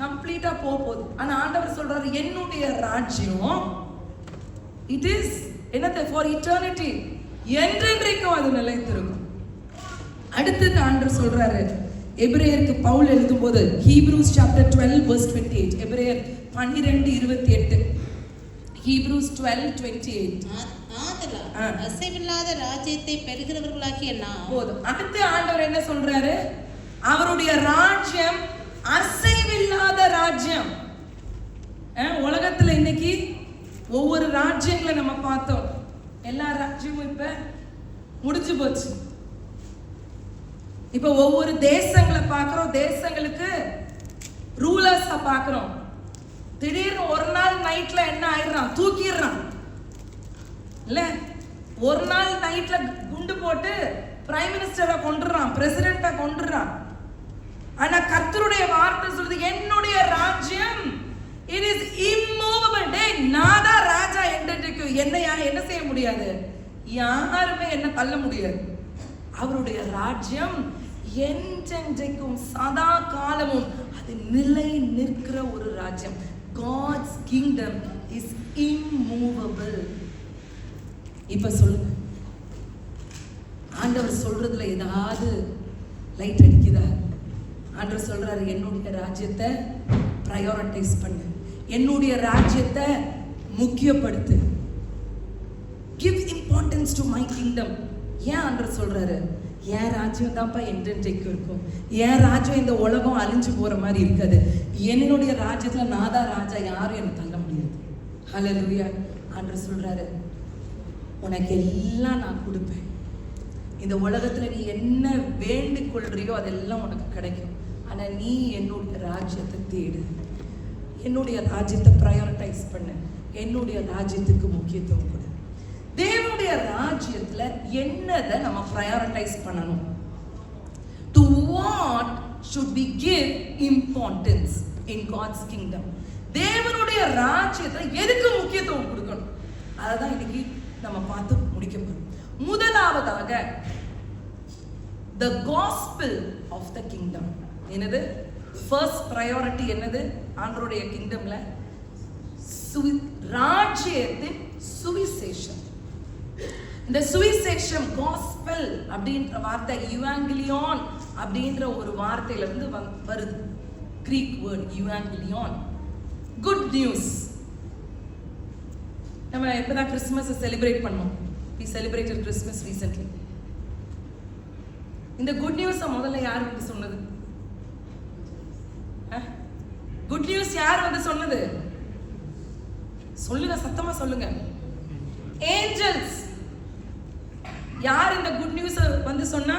கம்ப்ளீட்டா போகுது. ஆனா ஆண்டவர் சொல்றாரு, என்னுடைய ராஜ்யம் இட் இஸ் என்னது? For eternity. என்றென்றைக்கும் அது நிலைத்திருக்கும். அடுத்தது ஆண்டவர் சொல்றாரு, எபிரேயருக்கு பவுல் எழுதும்போது ஹீப்ரூஸ் சாப்டர் 12 verse 28, எபிரேயர் 12:28, ஹீப்ரூஸ் 12:28. ஆதலால் அசைவில்லாத ராஜ்யத்தை பெறுகிறவர்களாகிய நாம். போதும். அடுத்து ஆண்டவர் என்ன சொல்றாரு? அவருடைய ராஜ்யம் அசைவில்லாத ராஜ்யம். உலகத்துல இன்னைக்கு ஒவ்வொரு ராஜ்யங்களை நம்ம பார்த்தோம். எல்லா ராஜ்யமும் இப்ப முடிஞ்சு போச்சு. இப்ப ஒவ்வொரு தேசங்களை பார்க்கிறோம், தேசங்களுக்கு ரூலர்ஸா பார்க்கிறோம். திடீர்னு ஒரு நாள் நைட்ல என்ன ஆயிடுறான், தூக்கிடுறான் இல்ல. ஒரு நாள் நைட்ல குண்டு போட்டு பிரைம் மினிஸ்டரை கொண்டுறான், பிரசிடென்ட்டை கொண்டுறான். ஆனா கர்த்தருடைய வார்த்தை சொல்லுது, என்னுடைய ராஜ்யம் it is immovable. டேய், நான் தான் ராஜா என்றைக்கு. என்ன செய்ய முடியாது, யாருமே என்ன தள்ள முடியாது. அவருடைய ராஜ்யம் என்றென்றைக்கும் சதா காலமும் அது நிலை நிற்கிற ஒரு ராஜ்யம். God's kingdom is immovable. இப்ப சொல்லுங்க, ஆண்டவர் சொல்றதுல ஏதாவது லைட் அடிக்குதா? ஆண்டவர் சொல்றாரு, என்னுடைய ராஜ்யத்தை பிரையாரிட்டைஸ் பண்ணு, என்னுடைய ராஜ்யத்தை முக்கியப்படுத்து. Give importance to my kingdom. ஏன் ஆண்டவர் சொல்றாரு, என் ராஜ்யம் தான்ப்பா என்றென்றைக்கு இருக்கும். என் ராஜ்யம் இந்த உலகம் அழிஞ்சு போற மாதிரி இருக்காது. என்னுடைய ராஜ்யத்துல நான் தான் ராஜா, யாரும் என்ன தள்ள முடியாது. ஹல்லேலூயா. ஆண்டவர் சொல்றாரு, உனக்கு எல்லாம் நான் கொடுப்பேன். இந்த உலகத்துல நீ என்ன வேண்டிக் கொள்றியோ அதெல்லாம் உனக்கு கிடைக்கும். ஆனா நீ என்னுடைய ராஜ்யத்தை தேடு, என்னுடைய ராஜ்யத்தை பிரையாரிட்டைஸ் பண்ணு, என்னுடைய ராஜ்யத்துக்கு முக்கியத்துவம் கொடு. தேவனுடைய ராஜ்யத்துல என்னதை நம்ம பிரையாரிட்டைஸ் பண்ணணும்? To what should we give importance in God's kingdom? தேவனுடைய ராஜ்யத்தை எதுக்கு முக்கியத்துவம் கொடுக்கணும்? அததான் இன்னைக்கு நம்ம பார்த்து முடிக்க போறோம். முதலாவதாக the gospel of the kingdom. என்னது ஃபர்ஸ்ட் priority? என்னது ஆண்டவருடைய கிங்டம்ல? ராஜ்யத்தின் சுவிசேஷம். இந்த சுவிசேஷம் gospel அப்படின்ற வார்த்தை யுவாங்கிலியோன் அப்படின்ற ஒரு வார்த்தையில இருந்து வருது. கிரீக் வேர்ட் யுவாங்கிலியோன், குட் நியூஸ். நம்ம எப்பதான் கிறிஸ்துமஸ் செலிப்ரேட் பண்ணோம். we celebrated Christmas recently. இந்த குட் நியூஸ் முதல்ல யார் வந்து சொன்னது? குட் நியூஸ் யார் வந்து சொன்னது? சொல்லுங்க, சத்தமா சொல்லுங்க. ஏஞ்சல்ஸ். யார் இந்த குட் நியூஸ் வந்து சொன்னா?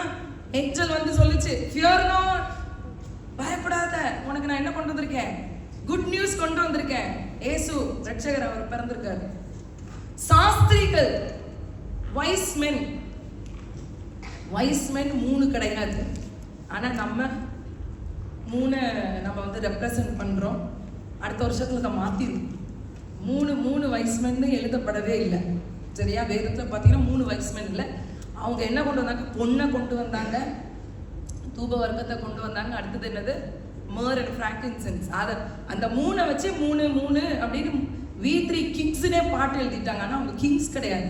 ஏஞ்சல் வந்து சொல்லுச்சு, fear not, பயப்படாத, உனக்கு நான் என்ன கொண்டு வந்திருக்கேன்? குட் நியூஸ் கொண்டு வந்திருக்கேன். இயேசு ரட்சகர், அவர் பிறந்திருக்காரு. சாஸ்திரிகள், வைஸ் மென் 3 கிடையாது. ஆனா நம்ம 3 நம்ம வந்து ரெப்ரசன்ட் பண்றோம். அடுத்த வருஷத்துல அதை மாத்திரும். 3 வைஸ் மென் எழுதப்படவே இல்லை. சரியா? வேதத்துல பாத்தீங்கன்னா 3 வைஸ் மென் இல்லை. அவங்க என்ன கொண்டு வந்தாங்க? பொண்ணை கொண்டு வந்தாங்க, தூப வர்க்கத்தை கொண்டு வந்தாங்க. அடுத்தது என்னது? மர் அண்ட் ஃப்ராங்கின்சென்ஸ். அதை அந்த 3 வச்சு 3 அப்படின்னு V3 கிங்ஸ்னே பாட்டு எழுதிட்டாங்க. ஆனா அவங்க கிங்ஸ் கிடையாது.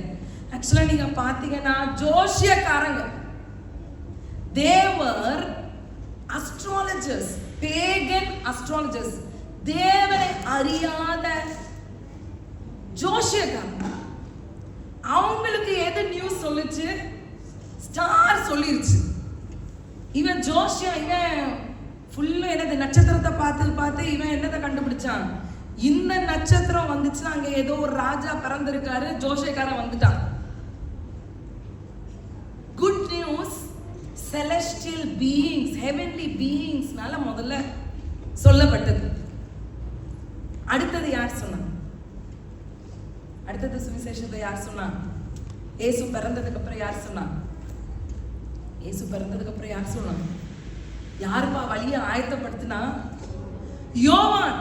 ஆக்சுவலா நீங்க பாத்தீங்கன்னா ஜோசியக்காரங்க. தேவர் அஸ்ட்ராலஜர்ஸ், பேகன் அஸ்ட்ராலஜர்ஸ், தேவனை அறியாத ஜோசியக்காரங்க. அவங்களுக்கு எது நியூஸ் சொல்லுச்சு? ஸ்டார் சொல்லிருச்சு. இவன் ஜோசியா, இவன் ஃபுல்லா என்னது நட்சத்திரத்தை பார்த்து இவன் என்னதை கண்டுபிடிச்சான்? இந்த நட்சத்திரம் வந்துச்சுன்னா அங்க ஏதோ ஒரு ராஜா பிறந்திருக்காரு. ஜோசியக்காரன் வந்துட்டான். Good news celestial beings, heavenly beings நால முதல்ல சொல்லப்பட்டது. அடுத்தது யார் சொன்னா? அடுத்தது சுவிசேஷத்தை யார் சொன்னா? இயேசு பிறந்ததுக்கு அப்புறம் யார் சொன்னா? இயேசு பிறந்ததுக்கு அப்புறம் யார் சொன்னா? யாருப்பா வழியை ஆயத்தப்படுத்தினா? யோவான்,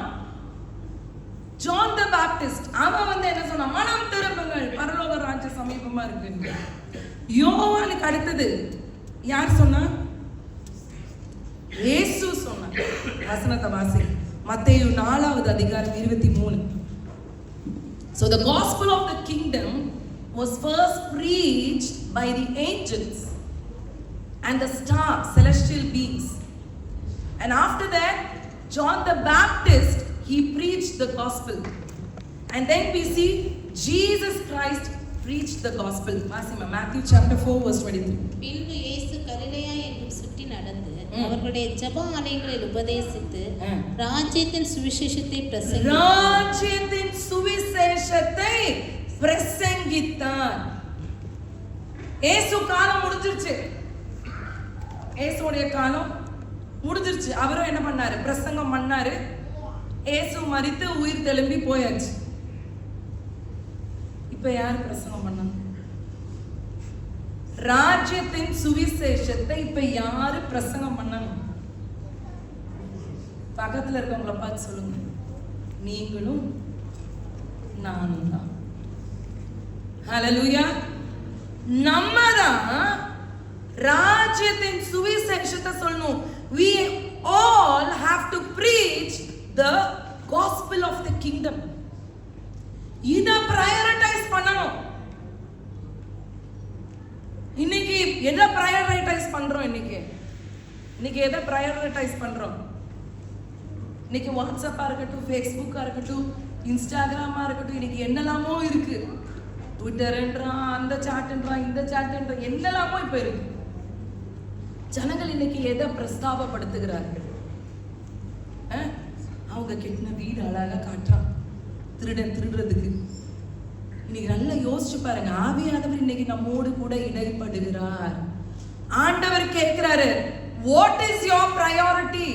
ஜான் தி பாப்டிஸ்ட். அவன் வந்து என்ன சொன்னா? மனம் திரும்புங்கள், பரலோக ராஜ்யம் சமீபமா இருக்கு. யோவானுக்கு அடுத்தது யார் சொன்னா? இயேசு சொன்னா. வசனத்தை வாசி, மத்தேயு 4வது அதிகாரம் 23. So the gospel of the kingdom was first preached by the angels and the star, celestial beings. And after that, John the Baptist, he preached the gospel. And then we see Jesus Christ preached the gospel. Matthew chapter 4 verse 23. பின்பு இயேசு கலிலேயா எங்கும் சுற்றி நடந்து அவர்களுடைய ஜெப ஆலயங்களில் உபதேசித்து ம். ராஜ்யத்தின் சுவிசேஷத்தை பிரசங்கி ராஜ்யத்தின் சுவிசேஷத்தை பிரசங்கித்தார். இயேசு காலம் முடிஞ்சிருச்சு. இயேசுடைய காலம் முடிஞ்சிருச்சு. அவரும் என்ன பண்ணாரு? பிரசங்கம் பண்ணாரு. இயேசு மரித்து உயிர் தெழும்பி போயாச்சு. இப்ப யார் பிரசங்கம் பண்ணாங்க? ராஜ்யத்தின் சுவிசேஷத்தை இப்ப யாரு பிரசங்கம் பண்ணாங்க? பக்கத்துல இருக்கவங்கள பார்த்து சொல்லுங்க, நீங்களும் நானும் தான். ஹல்லேலூயா. நம்ம தான் ராஜ்யத்தின் சுவிசேஷத்தை சொல்லணும். We all have to preach the gospel of the kingdom. இத prioritize பண்ணணும். இன்னைக்கு எதை prioritize பண்றோம்? இன்னைக்கு எதை prioritize பண்றோம்? இன்னைக்கு வாட்ஸ்அப்பா இருக்கட்டும், ஃபேஸ்புக்கா இருக்கட்டும், இன்ஸ்டாகிராமா இருக்கட்டும், இன்னைக்கு என்னெல்லாமோ இருக்கு. ட்விட்டர்ன்றான், அந்த சாட்ன்றான், இந்த சாட்ன்றான், என்னெல்லாமோ இப்ப இருக்கு. ஜனங்கள் இன்னைக்கு எதை பிரஸ்தாபப்படுத்துகிறார்கள்? அவங்க கெட்டின வீடு அழகா காட்டுறான் திருடன் திருடுறதுக்கு. இன்னைக்கு நல்லா யோசிச்சு பாருங்க. ஆவியானவர் இன்னைக்கு நம்மோடு கூட இடைப்படுகிறார். ஆண்டவர் கேட்கிறாரு, வாட் இஸ் யோர் பிரையாரிட்டி?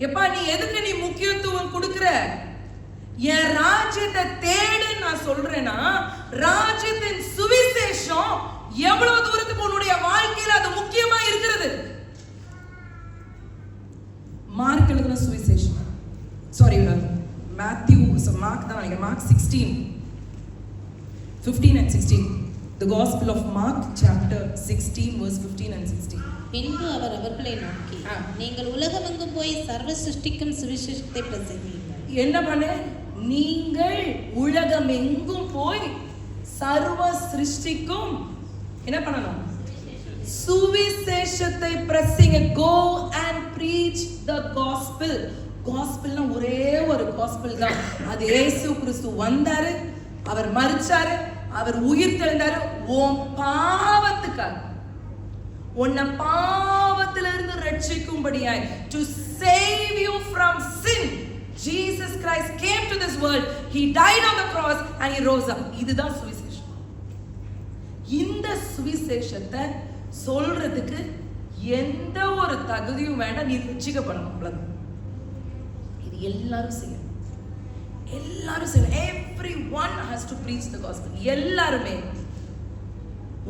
எப்பா, நீ எதுக்கு நீ முக்கியத்துவம் கொடுக்கிற? என் ராஜ்யத்தை தேடு நான் சொல்றேன்னா, ராஜ்யத்தின் சுவிசேஷம் எவ்வளவு தூரத்துக்கு உன்னுடைய வாழ்க்கையில அது முக்கியமா இருக்கிறது. மார்க் எழுதின சுவிசேஷம், சாரி மேத்யூ, மார்க் தான் நினைக்கிறேன், mark 15 and 16. The Gospel of Mark chapter 16 verse 15 and 16. பின்பு அவர் அவர்களை நோக்கி, நீங்கள் உலகமெங்கும் போய் சர்வ சிருஷ்டிக்கும் சுவிசேஷத்தை பிரசங்கியுங்கள். என்ன பண்ணு? நீங்கள் உலகமெங்கும் போய் சர்வ சிருஷ்டிக்கும் என்ன பண்ணணும்? சுவிசேஷத்தை பிரசங்க. Go and preach the gospel. gospelனா ஒரே ஒரு gospel தான். அது இயேசு கிறிஸ்து வந்தாரு, அவர் மரிச்சாரு, அவர் உயிர் தெழுந்தாரு உன் பாவத்துக்காக, உன்னை பாவத்திலிருந்து ரட்சிக்கும்படியாய், to save you from sin. Jesus Christ came to this world, he died on the cross and he rose up. இதுதான் சுவிசேஷம். இந்த சுவிசேஷத்தை சொல்றதுக்கு எந்த ஒரு தகுதியும் வேண்டாம். நீ ரட்சிக்கப்படணும், அவ்வளவுதான். இது எல்லாரும் செய்யணும். எல்லாரும் செய்யணும். Everyone has to preach the gospel. எல்லாருமே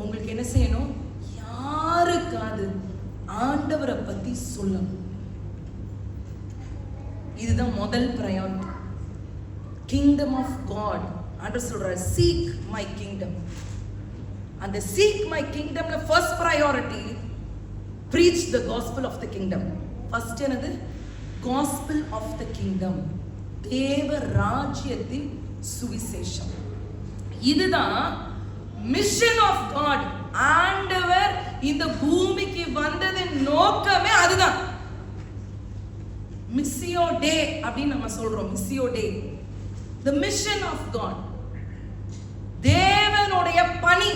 உங்களுக்கு என்ன செய்யணும்? யாருக்காவது ஆண்டவரை பத்தி சொல்லணும். இதுதான் முதல் priority. Kingdom of God. ஆண்டவர் சொல்றார், seek my kingdom. அந்த seek my kingdom first priority, preach the gospel of the kingdom. First என்னது? gospel of the kingdom. தேவ ராஜ்யத்தின் சுவிசேஷம். இதுதான் மிஷன் ஆஃப் காட். ஆண்டவர் இந்த பூமிக்கு வந்ததின் நோக்கமே அதுதான். மிஸ்ஸியோ டே அப்படின்னு நம்ம சொல்றோம். மிஸ்ஸியோ டே, the mission of God. தேவனுடைய பணி.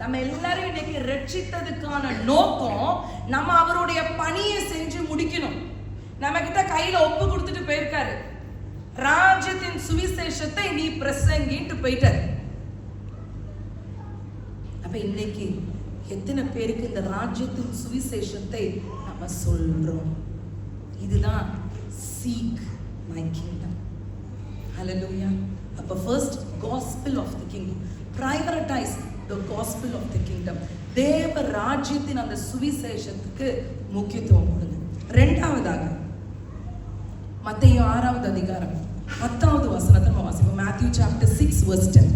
நம்ம எல்லாரும் இன்னைக்கு ரட்சித்ததுக்கான நோக்கம், நம்ம அவருடைய பணியை செஞ்சு முடிக்கணும். நம்ம கிட்ட கையில ஒப்பு கொடுத்துட்டு போயிருக்காரு, ராஜ்யத்தின் சுவிசேஷத்தை நீ பிரசங்கிட்டு போயிட்டாரு. அப்ப இன்னைக்கு எத்தனை பேருக்கு இந்த ராஜ்யத்தின் சுவிசேஷத்தை நம்ம சொல்றோம்? இதுதான் seek my kingdom. Hallelujah. அப்ப first gospel of the kingdom. Prioritize the gospel of the kingdom. தேவ ராஜ்யத்தின் அந்த சுவிசேஷத்துக்கு முக்கியத்துவம் கொடுங்க. இரண்டாவதாக மத்தேயு 6வது அதிகாரம் 10வது வசனத்தை நம்ம வாசிப்போம். Matthew chapter 6 verse 10.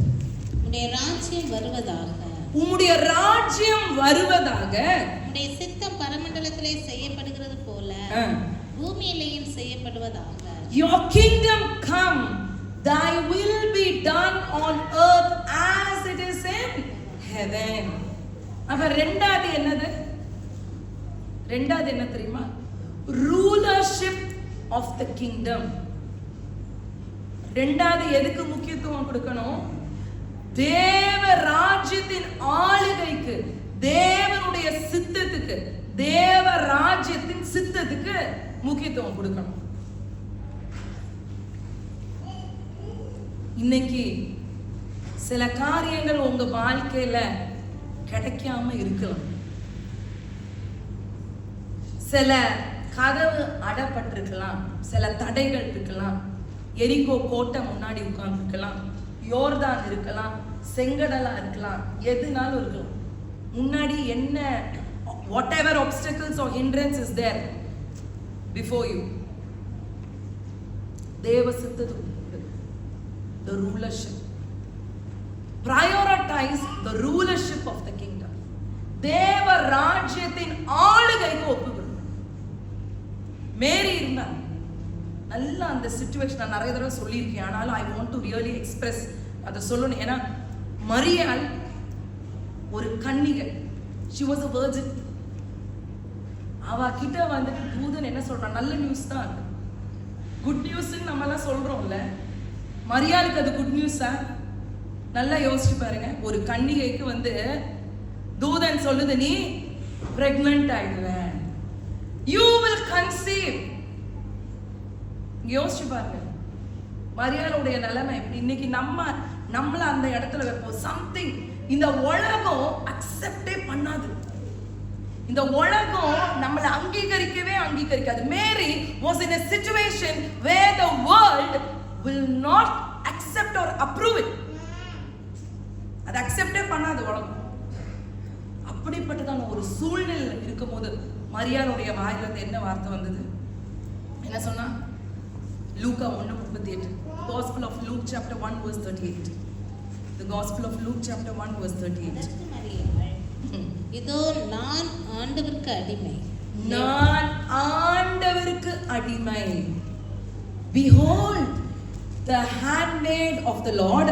உம்முடைய ராஜ்யம் வருவதாக. உம்முடைய ராஜ்யம் வருவதாக. உம்முடைய சித்தம் பரமண்டலத்திலே செய்யப்படுகிறது போல பூமியிலேயும் செய்யப்படுவதாக. Your kingdom come, thy will be done on earth as it is in heaven. அப்ப ரெண்டாவது என்னது? ரெண்டாவது என்ன தெரியுமா? rulership of the kingdom. ரெண்டாவது எதுக்கு முக்கியத்துவம் கொடுக்கணும்? தேவ ராஜ்யத்தின் ஆளுகைக்கு, தேவனுடைய சித்தத்துக்கு, தேவ ராஜ்யத்தின் சித்தத்துக்கு முக்கியத்துவம் கொடுக்கணும். இன்னைக்கு சில காரியங்கள் உங்க வாழ்க்கையில கிடைக்காம இருக்கலாம். சில கதவு அடப்பட்டிருக்கலாம், சில தடைகள் இருக்கலாம். எரிகோ கோட்டை முன்னாடி உட்கார்ந்து இருக்கலாம், யோர்தான் இருக்கலாம், செங்கடலா இருக்கலாம், எதுனாலும் இருக்கலாம். முன்னாடி என்ன whatever obstacles or hindrance is there before you, தேவ சித்தத்துக்கு the rulership, prioritize the rulership of the kingdom. தேவ ராஜ்யத்தின் ஆளுகைக்கு ஒப்புக்கொடு. மேரி இருந்தா நல்ல அந்த சிச்சுவேஷன் நான் நிறைய தடவை சொல்லியிருக்கேன், ஆனாலும் I want to really express அதை சொல்லணும். ஏன்னா மரியாள் ஒரு கன்னிகை, she was a virgin. அவ கிட்ட வந்துட்டு தூதன் என்ன சொல்றான்? நல்ல நியூஸ் தான், குட் நியூஸ்ன்னு நம்ம எல்லாம் சொல்றோம்ல, மரியாளுக்கு அது குட் நியூஸா? நல்லா யோசிச்சு பாருங்க. ஒரு கன்னிகைக்கு வந்து தூதன் சொல்லுது, நீ பிரெக்னன்ட் ஆயிடுவ, you will conceive. யோசிச்சு பாருங்க மரியாளுடைய நிலைமை எப்படி. இன்னைக்கு நம்மள அந்த இடத்துல வைப்போம். சம்திங் இந்த உலகம் அக்செப்டே பண்ணாது, இந்த உலகம் நம்மளை அங்கீகரிக்காது. மேரி was in a situation where the world will not accept or approve it. அது அக்செப்டே பண்ணாது உலகம். அப்படிப்பட்டதான ஒரு சூழ்நிலை இருக்கும்போது மரியாளுடைய வாயிலிருந்து என்ன வார்த்தை வந்தது? என்ன சொன்னா? லூக்கா 1:38, Gospel of Luke chapter 1 verse 38. The Gospel of Luke chapter 1 verse 38. இதோ நான் ஆண்டவருக்கு அடிமை, நான் ஆண்டவருக்கு அடிமை. Behold the handmaid of the Lord.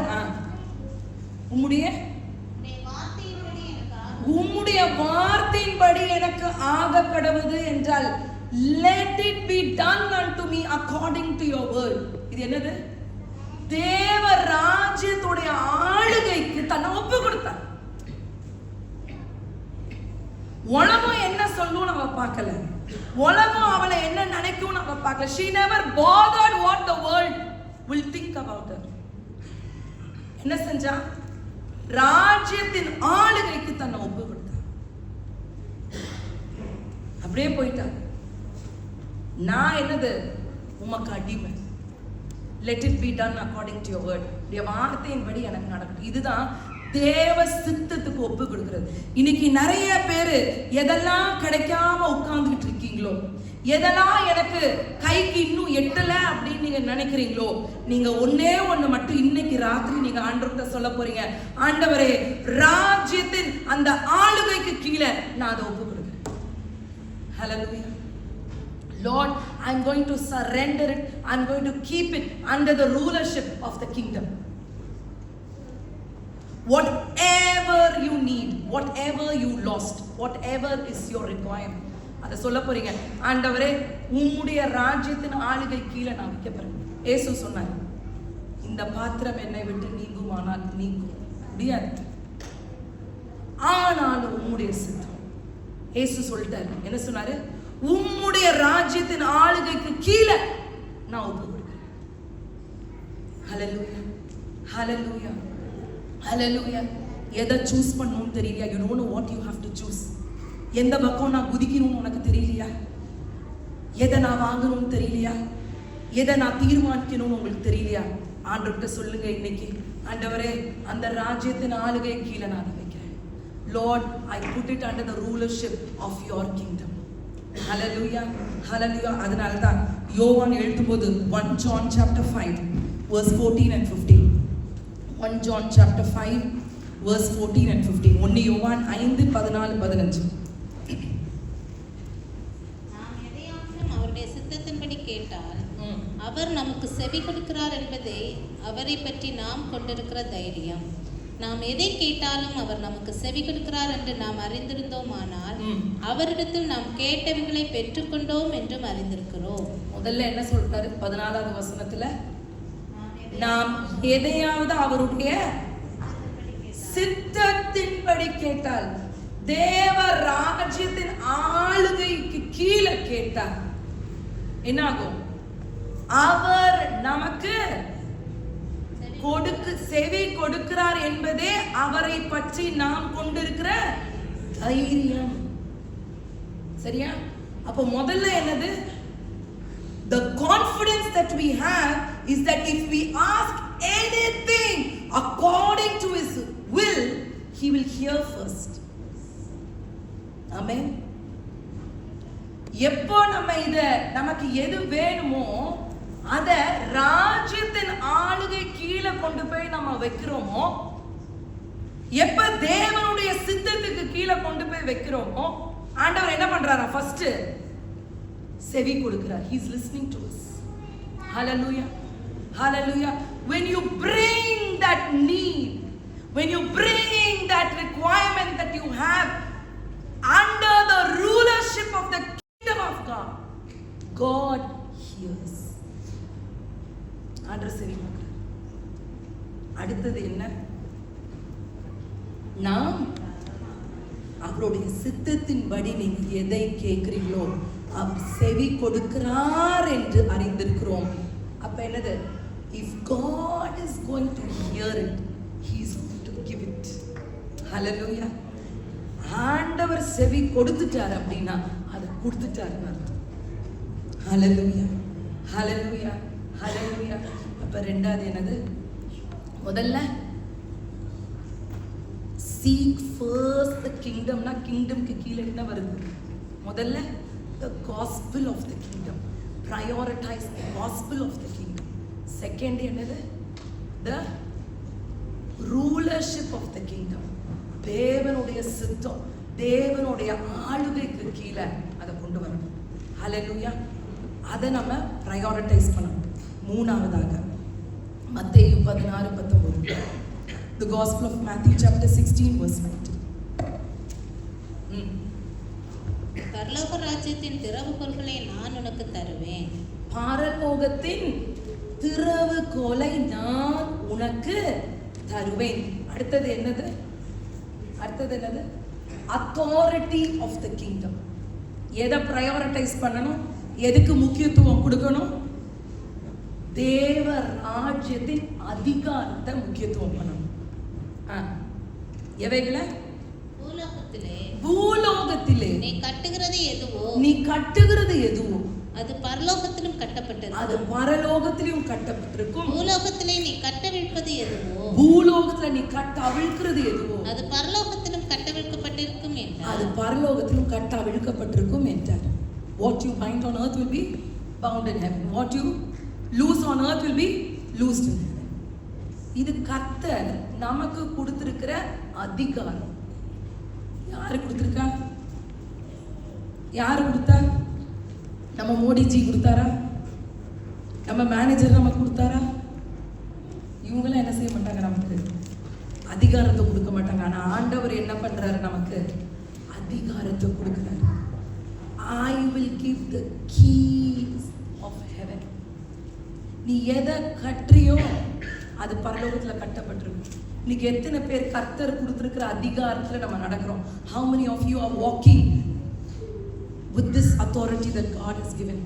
உம்முடைய வார்த்தையின்படி எனக்கு ஆக கடவுது என்றால், let it be done unto me according to your word. இது என்னது? தேவ ராஜ்யத்துடைய ஆளுகைக்கு தன்னை ஒப்பு கொடுத்தார். உலகம் என்ன சொல்லும் அவ பார்க்கல, உலகம் அவளை என்ன நினைக்கும் அவ பார்க்கல. she never bothered what the world will think about her. என்ன செஞ்சா? ராஜ்யத்தின் ஆளுகைக்கு தன்னை ஒப்பு கொடுத்தார். அப்படியே போயிட்டார். நான் என்னது? உமக்கு அடிமை. let it be done according to your word. உடைய வார்த்தையின்படி எனக்கு நடக்கட்டும். இதுதான் தேவ சித்தத்துக்கு ஒப்பு கொடுக்கிறது. இன்னைக்கு நிறைய பேரு எதெல்லாம் கிடைக்காம உட்கார்ந்துட்டு இருக்கீங்களோ, எதெல்லாம் எனக்கு கைக்கு இன்னும் எட்டல அப்படின்னு நீங்க நினைக்கிறீங்களோ, நீங்க ஒன்னே ஒண்ணு மட்டும் இன்னைக்கு ராத்திரி நீங்க ஆண்டவர்கிட்ட சொல்ல போறீங்க, ஆண்டவரே ராஜ்யத்தின் அந்த ஆளுகைக்கு கீழே நான் அதை ஒப்பு கொடுக்கிறேன். ஹல்லேலூயா. Lord, I'm going to surrender it. I'm going to keep it under the rulership of the kingdom. Whatever you need, whatever you lost, whatever is your requirement, அதை சொல்ல போறீங்க. ஆண்டவரே உம்முடைய ராஜ்யத்தின் ஆளுகை கீழே நான் வைக்கப்படுறேன். இயேசு சொன்னார், இந்த பாத்திரம் என்னை விட்டு நீங்குமானால் நீங்கும், முடியாது, ஆனாலும் உம்முடைய சித்தம். இயேசு சொல்லிட்டாரு. என்ன சொன்னாரு? உம்முடைய ராஜ்யத்தின் ஆளுகைக்கு கீழே நான் ஒப்பு கொடுக்கிறேன். ஹல்லேலூயா, ஹல்லேலூயா, ஹல்லேலூயா. எதை சூஸ் பண்ணணும்னு தெரியலையா? you don't know what you have to choose. எந்த பக்கம் நான் குதிக்கணும்னு உனக்கு தெரியலையா? எதை நான் வாங்கணும்னு தெரியலையா? எதை நான் தீர்மானிக்கணும்னு உங்களுக்கு தெரியலையா? ஆண்டவர்கிட்ட சொல்லுங்க இன்னைக்கு, ஆண்டவரே அந்த ராஜ்யத்தின் ஆளுகை கீழே நான் அதை வைக்கிறேன். Lord, I put it under the rulership of your kingdom. ஹல்லேலூயா, ஹல்லேலூயா. அதனால தான் யோவான் எழுதும்போது 1 John chapter 5 verse 14 and 15. 1 John chapter 5 verse 14 and 15. 1 யோவான் 5 14 15. நாம் எதையாவது அவருடைய சித்தத்தின்படி கேட்டால் அவர் நமக்கு செவி கொடுக்கிறார் என்பதே அவரை பற்றி நாம் கொண்டிருக்கிற தைரியம். நாம் எதை கேட்டாலும் அவர் நமக்கு செவி கொடுக்கிறார் என்று நாம் அறிந்திருந்தோமானால் அவரிடத்தில் நாம் கேட்டவைகளை பெற்றுக்கொண்டோம் என்றும் அறிந்திருக்கிறோம். முதல்ல என்ன சொல்றாரு 14வது வசனத்துல? நாம் எதையாவது அவருடைய சித்தத்தின்படி கேட்டால். தேவ ராஜ்யத்தின் ஆளுகைக்கு கீழே கேட்டார், என்னாகும்? அவர் நமக்கு செவி கொடுக்கிறார் என்பதே அவரை பற்றி நாம் கொண்டிருக்கிற தைரியம். சரியா? அப்போ முதல்ல என்னது? The confidence that we have is that if we ask anything according to his will, he will hear first. Amen. எப்போ நம்ம நமக்கு எது வேணுமோ அத ராஜ்யத்தின் ஆளுகை கீழே கொண்டு போய் நம்ம வைக்கிறோமோ, எப்ப தேவனுடைய சித்தத்துக்கு கீழே கொண்டு போய் வைக்கிறோமோ, ஆண்டவர் என்ன பண்றாரா? ஃபர்ஸ்ட் செவி கொடுக்கிறார். He is listening to us. Hallelujah. Hallelujah. When you bring that need, when you bring that requirement that you have under the rulership of the kingdom of God, God hears. ஆண்டவர் செவி கொடுக்கிறார். அடுத்தது என்ன? நாம் அவருடைய சித்தத்தின்படி நீங்க எதை கேட்கிறீங்களோ அவர் செவி கொடுக்கிறார் என்று அறிந்திருக்கிறோம். அப்ப என்னது? If God is going to hear it, he is going to give it. Hallelujah. ஆண்டவர் செவி கொடுத்துட்டார் அப்படின்னா அதை கொடுத்துட்டாருன்னு அர்த்தம். Hallelujah. Hallelujah. Hallelujah. அப்ப ரெண்டாவது என்னது? முதல்ல seek first the kingdom. na kingdom க்கு கீழ என்ன வருது? முதல்ல the gospel of the kingdom. Prioritize the gospel of the kingdom. Second என்னது? the rulership of the kingdom. தேவனுடைய சித்தம், தேவனுடைய ஆளுகைக்கு கீழ அதை கொண்டு வரணும். ஹல்லேலூயா. அதை நம்ம prioritize பண்ணணும். மூணாவதாக மத்தேயு 16:19. The Gospel of Matthew chapter 16 verse 19. பரலோக ராஜ்யத்தின் திறவுகோல்களை நான் உனக்கு தருவேன். பரலோகத்தின் திறவுகோலை நான் உனக்கு தருவேன். அடுத்தது என்னது? Authority of the kingdom. எதை prioritize பண்ணணும்? எதுக்கு முக்கியத்துவம் கொடுக்கணும்? தேவ ராஜ்யத்தின் அதிகாரத்தை முக்கியத்துவம் பண்ணணும். எவைகளை? பூலோகத்திலே நீ கட்டுகிறது எதுவோ அது பரலோகத்திலும் கட்டப்பட்டிருக்கும். அது பரலோகத்திலும் கட்டப்பட்டிருக்கும். பூலோகத்திலே நீ கட்டவிழ்ப்பது எதுவோ பூலோகத்துல நீ கட்டவிழ்க்கிறது எதுவோ அது பரலோகத்திலும் கட்டவிழ்க்கப்பட்டிருக்கும் என்றார். அது பரலோகத்திலும் கட்டவிழ்க்கப்பட்டிருக்கும் என்றார். What you bind on earth will be bound in heaven. What you loose on earth will be loosed in heaven. இது கர்த்தர் நமக்கு கொடுத்திருக்கிற அதிகாரம். யாரு கொடுத்திருக்கா? யாரு கொடுத்தா? நம்ம மோடிஜி கொடுத்தாரா? நம்ம மேனேஜர் நமக்கு கொடுத்தாரா? இவங்களாம் என்ன செய்ய மாட்டாங்க, நமக்கு அதிகாரத்தை கொடுக்க மாட்டாங்க. ஆனா ஆண்டவர் என்ன பண்றாரு? நமக்கு அதிகாரத்தை கொடுக்கிறாரு. I will give the keys of heaven. நீ எதை கற்றியோ அது பரலோகத்துல கட்டப்பட்டிருக்கும். இன்னைக்கு எத்தனை பேர் கர்த்தர் கொடுத்திருக்கிற அதிகாரத்துல நம்ம நடக்கிறோம்? How many of you are walking with this authority that God has given?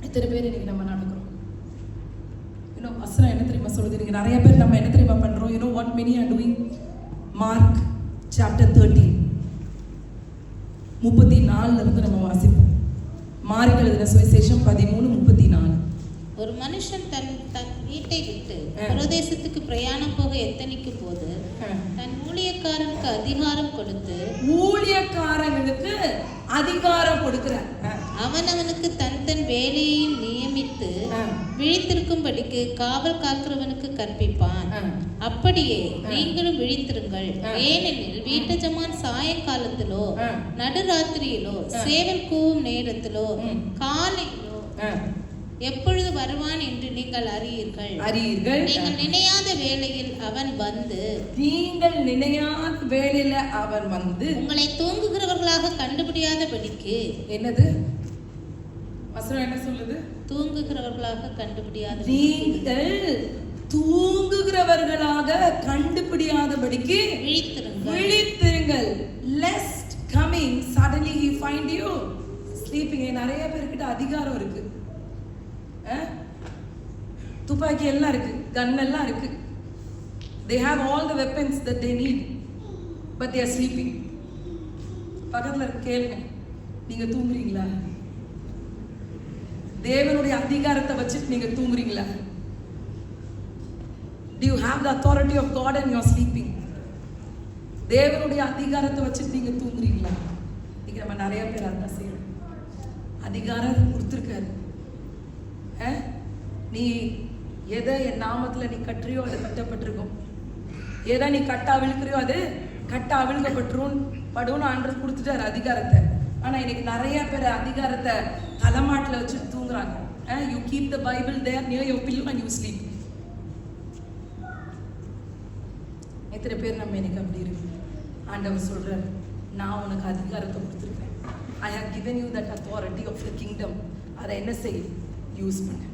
எத்தனை பேர் இன்னைக்கு நம்ம நடக்கிறோம்? வசனம் என்ன தெரியுமா சொல்லுது? இன்னைக்கு நிறைய பேர் நம்ம என்ன தெரியுமா பண்றோம்? You know what many are doing? Mark chapter 13 34 இருந்து நம்ம வாசிப்போம். மார்க் எழுதின சுவிசேஷம் 13:34. ஒரு மனுஷன் தன் வீட்டை விட்டு பிரதேசத்துக்கு பிரயாணம் போக எத்தனிக்கும் போது தன் ஊழியக்காரனுக்கு அதிகாரம் கொடுக்கிறார். அவனுக்கு தன் வேலையையும் நியமித்து விழித்திருக்கும்படிக்கு காவல் காக்கிறவனுக்கு கற்பிப்பான். அப்படியே நீங்களும் விழித்திருங்கள். ஏனெனில் வீட்டஜமான் சாயங்காலத்திலோ நடுராத்திரியிலோ சேவல் கூவும் நேரத்திலோ காலையிலோ எப்பொழுது வருவான் என்று நீங்கள் அறியீர்கள். நீங்கள் நினையாத வேளையில் அவன் வந்து உங்களை தூங்குகிறவர்களாக கண்டுபிடியாதபடிக்கு. என்னது வசனம் என்ன சொல்லுது? தூங்குகிறவர்களாக கண்டுபிடியாத. நீங்கள் தூங்குகிறவர்களாக கண்டுபிடியாதபடிக்கு விழித்திருங்கள். ஸ்லீப்பிங். நிறைய பேர்கிட்ட அதிகாரம் இருக்கு, துப்பாக்கி எல்லாம் இருக்கு, கன் எல்லாம் இருக்கு. They have all the weapons that they need, but they are sleeping. பக்கத்துல கேளுங்க, நீங்க தூங்குறீங்களா? தேவனுடைய அதிகாரத்தை வச்சுட்டு நீங்க தூங்குறீங்களா? Do you have the authority of God and you are sleeping? தேவனுடைய அதிகாரத்தை வச்சுட்டு நீங்க தூங்குறீங்களா? நீங்க நம்ம நிறைய பேர் அதான் செய்யறோம். அதிகாரம் கொடுத்துருக்காரு. நீ எதை என் நாமத்துல நீ கட்டுறியோ அது கட்டப்பட்டிருக்கும், எதை நீ கட்டா விழுக்கிறியோ அது கட்டா விழுக்கப்பட்டுரும் படுன்னு ஆண்டவர் கொடுத்துட்டாரு அதிகாரத்தை. ஆனா இன்னைக்கு நிறைய பேர் அதிகாரத்தை தலைமாட்டில் வச்சு தூங்குறாங்க. You keep the Bible there near your pillow and you sleep. எத்தனை பேர் நம்ம இன்னைக்கு அப்படி இருக்கு? ஆண்டவர் சொல்றாரு, நான் உனக்கு அதிகாரத்தை கொடுத்துருக்கேன். I have given you that authority of the kingdom. அதை என்ன செய்? யூஸ் பண்ணு.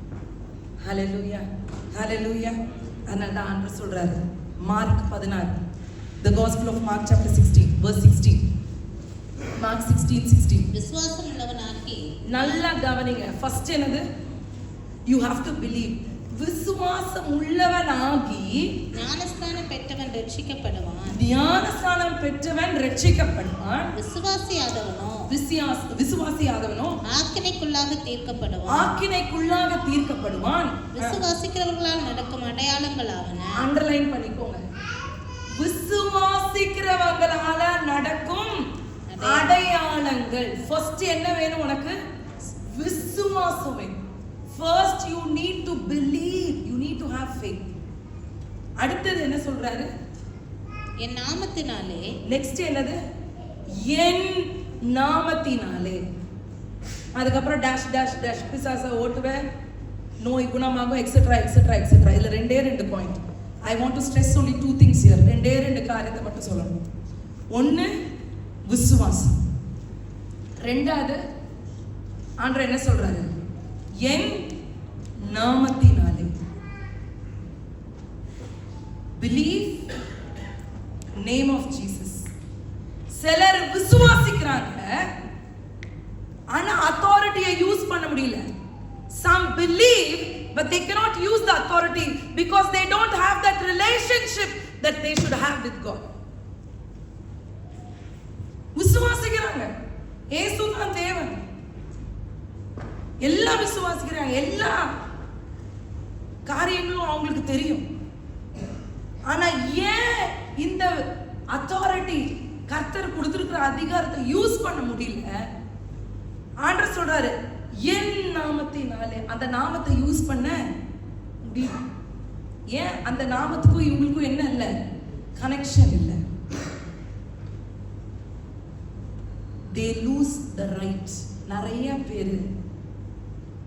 Hallelujah, hallelujah. அதனால தான் ஆண்டவர் சொல்றாரு, mark 16, the gospel of Mark chapter 16 verse 16. Mark 16:16. விசுவாசம் உள்ளவனாகி. நல்லா கவனிங்க. ஃபர்ஸ்ட் என்னது? You have to believe. விசுவாசம் உள்ளவனாகி ஞானஸ்நானம் பெற்றவன் ரட்சிக்கப்படுவான். ஞானஸ்நானம் பெற்றவன் ரட்சிக்கப்படுவான். விசுவாசியாதவனோ ஆக்கினைக்குள்ளாக தீர்க்கப்படுவான். ஆக்கினைக்குள்ளாக தீர்க்கப்படுவான். விசுவாசிக்கிறவர்களால் நடக்கும் அடையாளங்களாவன. அண்டர்லைன் பண்ணிக்கோங்க. விசுவாசிக்கிறவங்களால நடக்கும் அடையாளங்கள். ஃபர்ஸ்ட் என்ன வேணும் உனக்கு? விசுவாசம் வேணும். First you need to believe, you need to have faith. அடுத்தது என்ன சொல்றாரு? என் நாமத்தினாலே. நெக்ஸ்ட் என்னது? என் நாமத்தினாலே. அதுக்கப்புறம் டேஷ் டேஷ் டேஷ் பிசாசை ஓட்டுவேன், நோய் குணமாகும், எக்ஸெட்ரா எக்ஸெட்ரா எக்ஸெட்ரா. இதுல ரெண்டு point. I want to stress only two things here. ரெண்டு காரியத்தை மட்டும் சொல்லணும். ஒன்னு விசுவாசம், ரெண்டாவது ஆண்டவர் என்ன சொல்றாரு? என் நாமத்தினாலே. Believe name of Jesus. சிலர் விசுவாசிக்கிறாங்க, ஆனா அத்தாரிட்டியை யூஸ் பண்ண முடியல. Some believe but they cannot use the authority because they don't have that relationship that they should have with God. விசுவாசிக்கிறாங்க, இயேசு தான் தேவன், எல்லாம் விசுவாசிக்கிறாங்க, எல்லா காரியங்களும் அவங்களுக்கு தெரியும். ஆனா ஏன் இந்த அத்தாரிட்டி, கர்த்தர் கொடுத்திருக்கிற அதிகாரத்தை யூஸ் பண்ண முடியல? ஆண்டவர் சொல்றாரு, என் நாமத்தினாலே. அந்த நாமத்தை யூஸ் பண்ண முடியும். ஏன்? அந்த நாமத்துக்கும் இவங்களுக்கும் என்ன இல்லை? கனெக்ஷன் இல்லை. they lose the right. நிறைய பேர்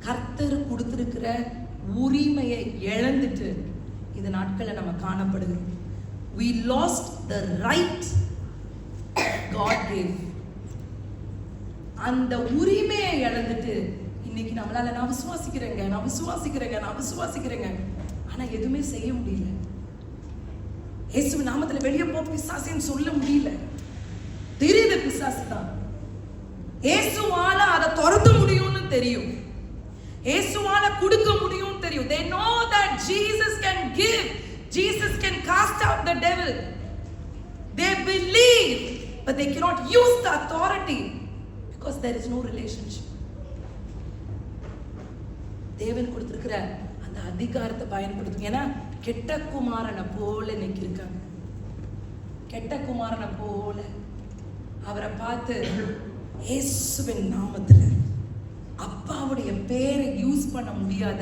கர்த்தர் கொடுத்திருக்கிற உரிமையை இழந்துட்டு இந்த நாட்களில் நம்ம காணப்படுகிறோம். we lost the right God gave. அந்த உரிமையை இழந்துட்டு இன்னைக்கு நம்மளால நான் விசுவாசிக்கிறேங்க ஆனா எதுவுமே செய்ய முடியல. இயேசு நாமத்துல வெளியே போ பிசாசுன்னு சொல்ல முடியல. தெரியுது பிசாசு தான். இயேசுவால அதை துரத்த முடியும்னு தெரியும், இயேசுவால கொடுக்க முடியும்னு தெரியும். they know that Jesus can give, Jesus can cast out the devil. they believe but they cannot use the authority because there is no relationship. தேவன் கொடுத்திருக்கிற அந்த அதிகாரத்தை பயன்படுத்துங்க. ஏன்னா கெட்ட குமாரனை போல இன்னைக்கு இருக்காங்க. கெட்ட குமாரனை போல அவரை பார்த்து இயேசுவின் நாமத்துல அப்பாவுடைய பேரை யூஸ் பண்ண முடியாத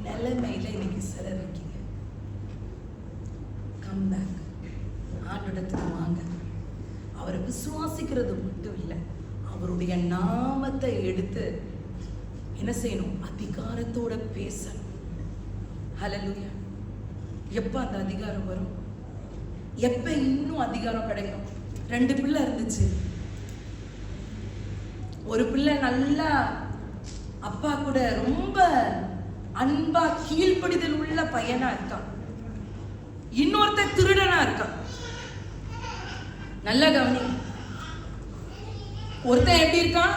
நிலைமையில இன்னைக்கு சிலர் இருக்கீங்க. கம் பேக், ஆண்டவரிடத்துக்கு வாங்க. அவரை விசுவாசிக்கிறது மட்டும் இல்லை, அவருடைய நாமத்தை எடுத்து என்ன செய்யணும்? அதிகாரத்தோட பேசணும். ஹல்லேலூயா. எப்ப அந்த அதிகாரம் வரும்? எப்ப இன்னும் அதிகாரம் கிடைக்கும்? 2 பிள்ளை இருந்துச்சு. ஒரு பிள்ளை நல்லா அப்பா கூட ரொம்ப அன்பா கீழ்ப்படிதல் உள்ள பையனா இருக்கான், இன்னொருத்த திருடனா இருக்கான். நல்ல கவனி. ஒருத்தன் எப்படி இருக்கான்?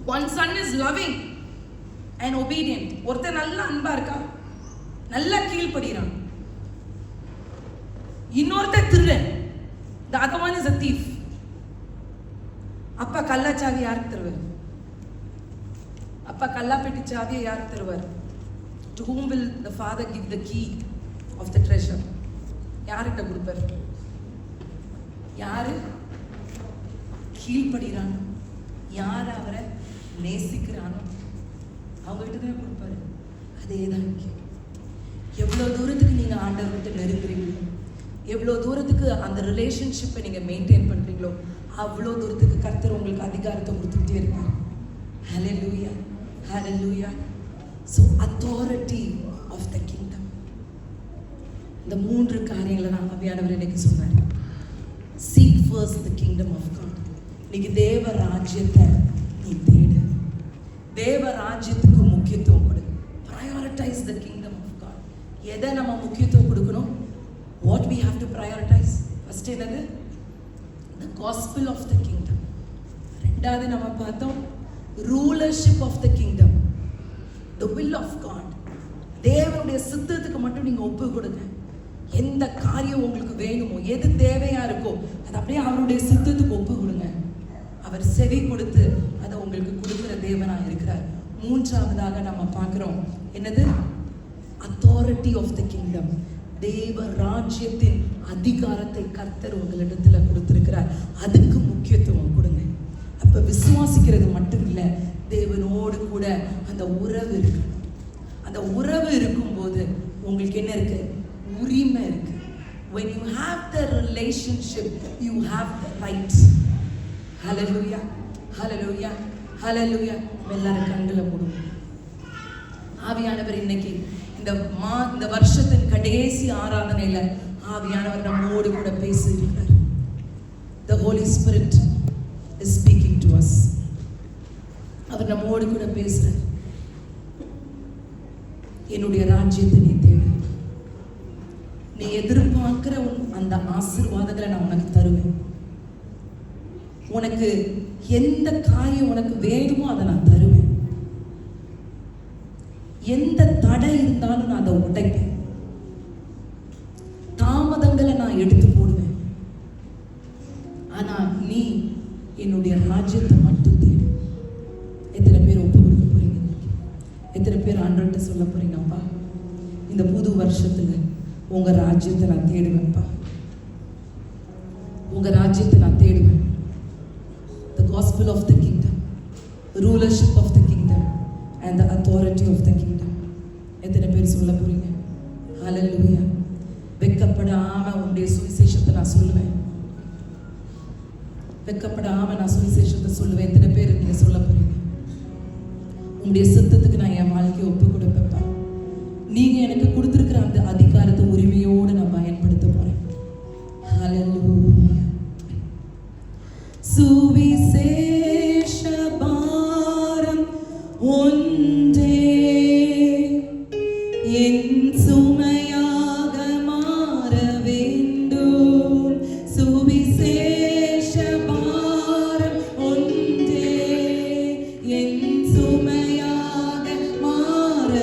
One son is loving and obedient. ஒருத்தன் நல்ல அன்பா இருக்கா, நல்லா கீழ்ப்படுகிறான். இன்னொருத்தன் திருடன். The other one is a thief. அப்பா கள்ளச்சாவி யாருக்கு தருவார்? அப்பா கல்லா பெட்டி சாவியை யாருக்கு தருவார்? To whom will the father give the key of the treasure? யார்கிட்ட கொடுப்பார்? யாரு கீழ்ப்படுகிறானோ, யார் அவரை நேசிக்கிறானோ அவங்ககிட்ட தான் கொடுப்பாரு. அதே தான் இங்கே. எவ்வளோ தூரத்துக்கு நீங்கள் ஆண்டவர்கிட்ட நெருங்குறீங்களோ, எவ்வளோ தூரத்துக்கு அந்த ரிலேஷன்ஷிப்பை நீங்கள் மெயின்டைன் பண்ணுறீங்களோ, அவ்வளோ தூரத்துக்கு கர்த்தர் உங்களுக்கு அதிகாரத்தை கொடுத்துக்கிட்டே இருப்பார். Hallelujah, hallelujah. So authority of the kingdom. இந்த 3 காரியங்களை நான் ஆவியானவர் இன்னைக்கு சொன்னார். Seek first the kingdom of God. இன்னைக்கு தேவ ராஜ்யத்தை நீ தேடு. தேவ ராஜ்யத்துக்கு முக்கியத்துவம் கொடு. Prioritize the kingdom of God. எதை நம்ம முக்கியத்துவம் கொடுக்கணும்? What we have to prioritize? First என்னது? The gospel of the kingdom. ரெண்டாவது நம்ம பார்த்தோம் rulership of the kingdom. The will of God. தேவனுடைய சித்தத்துக்கு மட்டும் நீங்க ஒப்பு கொடுங்க. எந்த காரியம் உங்களுக்கு வேணுமோ, எது தேவையா இருக்கோ அது அப்படியே அவருடைய சித்தத்துக்கு ஒப்பு கொடுங்க. அவர் செவி கொடுத்து அதை உங்களுக்கு கொடுக்கிற தேவனா இருக்கிறார். மூன்றாவதாக நம்ம பார்க்கிறோம் என்னது? Authority of the kingdom. தேவ ராஜ்யத்தின் அதிகாரத்தை கர்த்தர் உங்களிடத்துல கொடுத்திருக்கிறார். அதுக்கு முக்கியத்துவம் கொடுங்க. அப்ப விசுவாசிக்கிறது மட்டும் இல்லை, தேவனோடு கூட அந்த உறவு இருக்கு. அந்த உறவு இருக்கும்போது உங்களுக்கு என்ன இருக்கு? உரிமை இருக்கு. When you have the relationship, you have the rights. Hallelujah, hallelujah, hallelujah. எல்லாரும் கண்களை மூடுங்க. ஆவியானவர் இன்னைக்கு இந்த வருஷத்தின் கடைசி ஆராதனையில ஆவியானவர் நம்மோடு கூட பேசியிருக்கிறார். The Holy Spirit is speaking to us. அவர் நம்மோடு கூட பேசுறார். என்னுடைய ராஜ்யத்தை நீ தேடு. நீ எதிர்பார்க்கிற அந்த ஆசீர்வாதங்களை நான் உனக்கு தருவேன். உனக்கு எந்த காரியம் உனக்கு வேணுமோ அதை நான் தருவேன். எந்த தடை இருந்தாலும் நான் அதை உடைப்பேன். தாமதங்களை நான் எடுத்து போடுவேன். ஆனா நீ என்னுடைய ராஜ்யத்தை மட்டும் தேடு. எத்தனை பேர் ஒப்பு கொடுக்க போறீங்க? எத்தனை பேர் ஆண்டவர்கிட்ட சொல்ல போறீங்க? அப்பா, இந்த புது வருஷத்துல உங்க ராஜ்யத்தை நான் தேடுவேன்ப்பா. உங்க ராஜ்யத்தை நான் தேடுவேன். The gospel of the kingdom, rulership of the kingdom and the authority of the kingdom. எத்தனை பேர் சொல்ல போறீங்க? ஹல்லேலூயா. வெட்கப்படாம உங்களுடைய சுவிசேஷத்தை நான் சொல்லுவேன். வெட்கப்படாம நான் சுவிசேஷத்தை சொல்லுவேன். எத்தனை பேர் நீங்க சொல்ல போறீங்க? உங்களுடைய சித்தத்துக்கு நான் என் வாழ்க்கையை ஒப்பு கொடுப்பேன்ப்பா. நீங்க எனக்கு கொடுத்திருக்கிற அந்த அதிகாரத்தை உரிமையோடு நான் பயன்படுத்த போறேன். ஹல்லேலூயா. சுவிசேஷ பாரம் ஒன்றே என் சுமையாக மாற வேண்டும். சுவிசேஷ பாரம் ஒன்றே என் சுமையாக மாற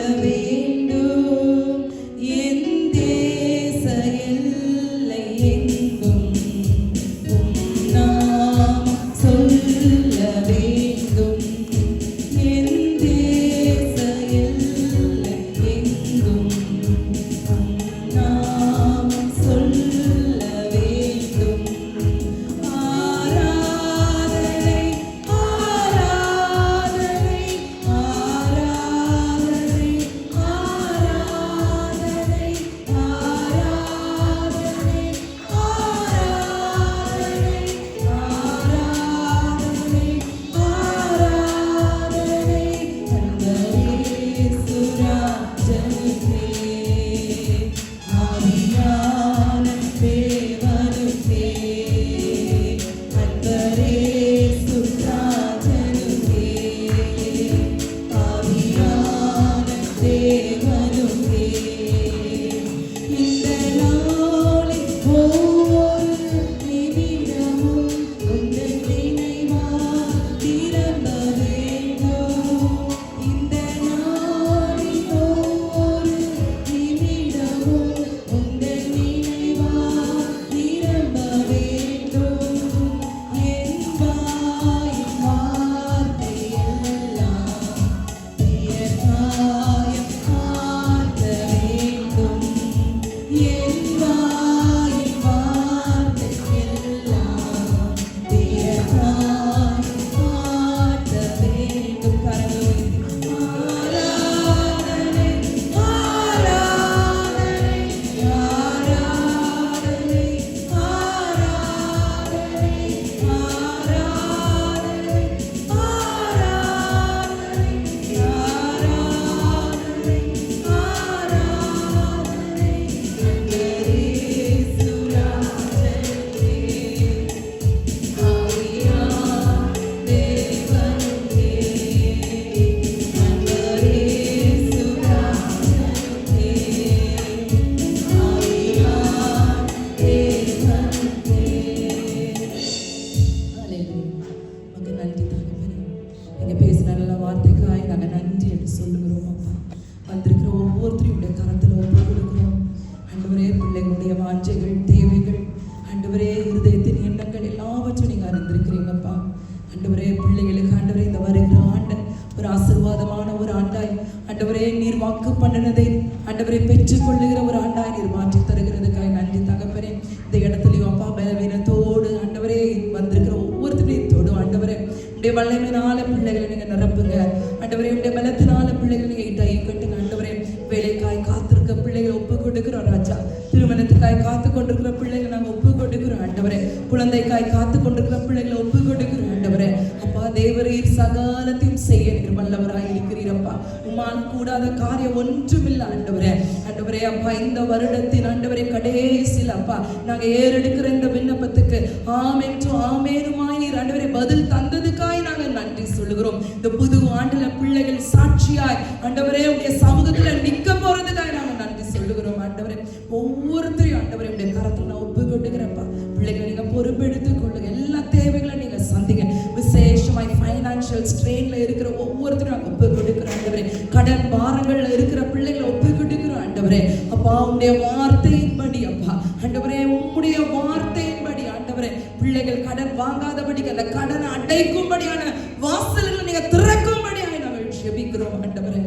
ஆண்டவரை பெற்றுக்கொள்ளுகிற ஒரு ஆண்டாய் நீர் மாற்றி தருகிறதுக்காய் நன்றி தகப்பனே. இந்த இடத்துலையும் அப்பா பலவீனத்தோடு ஆண்டவரே வந்திருக்கிற ஒவ்வொருத்தரையும் தொடும் ஆண்டவரே. உடைய வல்லமையினால பிள்ளைகளை நீங்க நிரப்புங்க ஆண்டவரே. உடைய பலத்தினால பிள்ளைகளை நீங்க இட்டை கட்டுங்க ஆண்டவரே. வேலைக்காய் காத்திருக்க பிள்ளைகளை ஒப்பு கொடுக்கிறோம் ராஜா. திருமணத்துக்காய் காத்து கொண்டிருக்கிற பிள்ளைகளை நாங்கள் ஒப்பு கொடுக்கிறோம் ஆண்டவரே. குழந்தைக்காய் காத்து கொண்டிருக்கிற பிள்ளைகளை ஒப்பு கொடுக்கிறோம் ஆண்டவரே. அப்பா தேவரீர் சகலத்தையும் செய்ய நீர் வல்லவராய் இருக்கிறீரப்பா. உம்மால் கூடாத காரியம் ஒன்றுமில்லை ஆண்டவரே. ஆண்டவரே அப்பா இந்த வருடத்தின் ஆண்டவரே கடைசியில் அப்பா நாங்க ஏறெடுக்கிற இந்த விண்ணப்பத்துக்கு ஆமென்றும் ஆமேனுமாய் நீர் ஆண்டவரே பதில் தந்ததுக்காய் நாங்க நன்றி சொல்லுகிறோம். இந்த புது ஆண்டுல பிள்ளைகள் சாட்சியாய் ஆண்டவரே உடைய சமூகத்துல நிக்க போறதுக்காய் நாங்க நன்றி சொல்லுகிறோம் ஆண்டவரே. ஒவ்வொருத்தரையும் ஆண்டவரே உடைய கரத்துல நான் ஒப்பு கொண்டுகிறப்பா. பிள்ளைகளை நீங்க பொறுப்பெடுத்துக் கொள்ளுங்க. எல்லா தேவைகளை நீங்க சந்திங்க. விசேஷமாய் ஃபைனான்சியல் ஸ்ட்ரெயின்ல இருக்கிற ஒவ்வொருத்தரும் நாங்க ஒப்பு கொடுக்கிறோம் ஆண்டவரே. கடன் பாரங்கள்ல இருக்கிற பிள்ளைகளை ஒப்பு கொடுக்கிறோம் ஆண்டவரே. அப்பா உங்களுடைய வார்த்தையின்படி அப்பா ஆண்டவரே உம்முடைய வார்த்தையின்படி ஆண்டவரே பிள்ளைகள் கடன் வாங்காதபடிக்கு அந்த கடனை அடைக்கும்படியான வாசல்களை நீங்க திறக்கும்படியாக நாங்கள் ஜெபிக்கிறோம் ஆண்டவரே.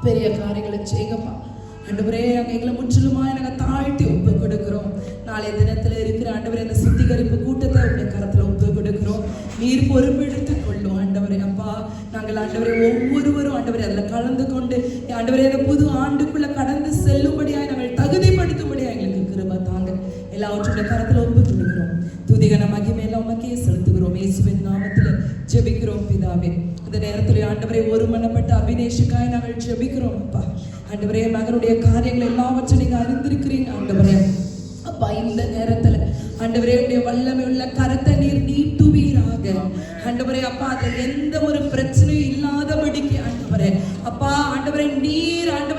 பெரிய காரியங்களை செய்யப்பா ஆண்டவரே. நாங்கள் எங்களை முற்றிலுமாய் நாங்கள் தாழ்த்தி ஒப்பு கொடுக்கிறோம். நாளைய தினத்துல இருக்கிற ஆண்டவரே அந்த சுத்திகரிப்பு கூட்டத்தை உடைய கரத்துல ஒப்பு கொடுக்கிறோம். நீர் பொறுப்பெடுத்துக் கொள்ளும் ஆண்டவரே. அப்பா நாங்கள் ஆண்டவரே ஒவ்வொருவரும் ஆண்டவரே அதுல கலந்து கொண்டு ஆண்டவரே அந்த புது ஆண்டுக்குள்ள கடந்து செல்லும்படியாய் நாங்கள் தகுதிப்படுத்தும்படியா எங்களுக்கு கிருபை தாங்க. எல்லாவற்றுடைய கரத்துல ஒப்பு கொடுக்கிறோம். துதிகன மகிமையில உமக்கே செலுத்துகிறோம். இயேசுவின் நாமத்துல ஜெபிக்கிறோம் பிதாவே. இந்த நேரத்துல ஆண்டவரே ஒருமனப்பட்ட அபிநேஷுக்காய் நாங்கள் ஜெபிக்கிறோம் அப்பா. ஆண்டவரே மகனுடைய காரியங்கள் எல்லாவற்றையும் நீங்க அறிந்திருக்கிறீங்க ஆண்டவரே. அப்பா இந்த நேரத்துல ஆண்டவரே உடைய வல்லமை உள்ள கரத்தை நீர் நீட்டுவீராக ஆண்டவரே. அப்பா அதுல எந்த ஒரு பிரச்சனையும் இல்லாதபடிக்கு ஆண்டவரே அப்பா ஆண்டவரே நீர் ஆண்டவரே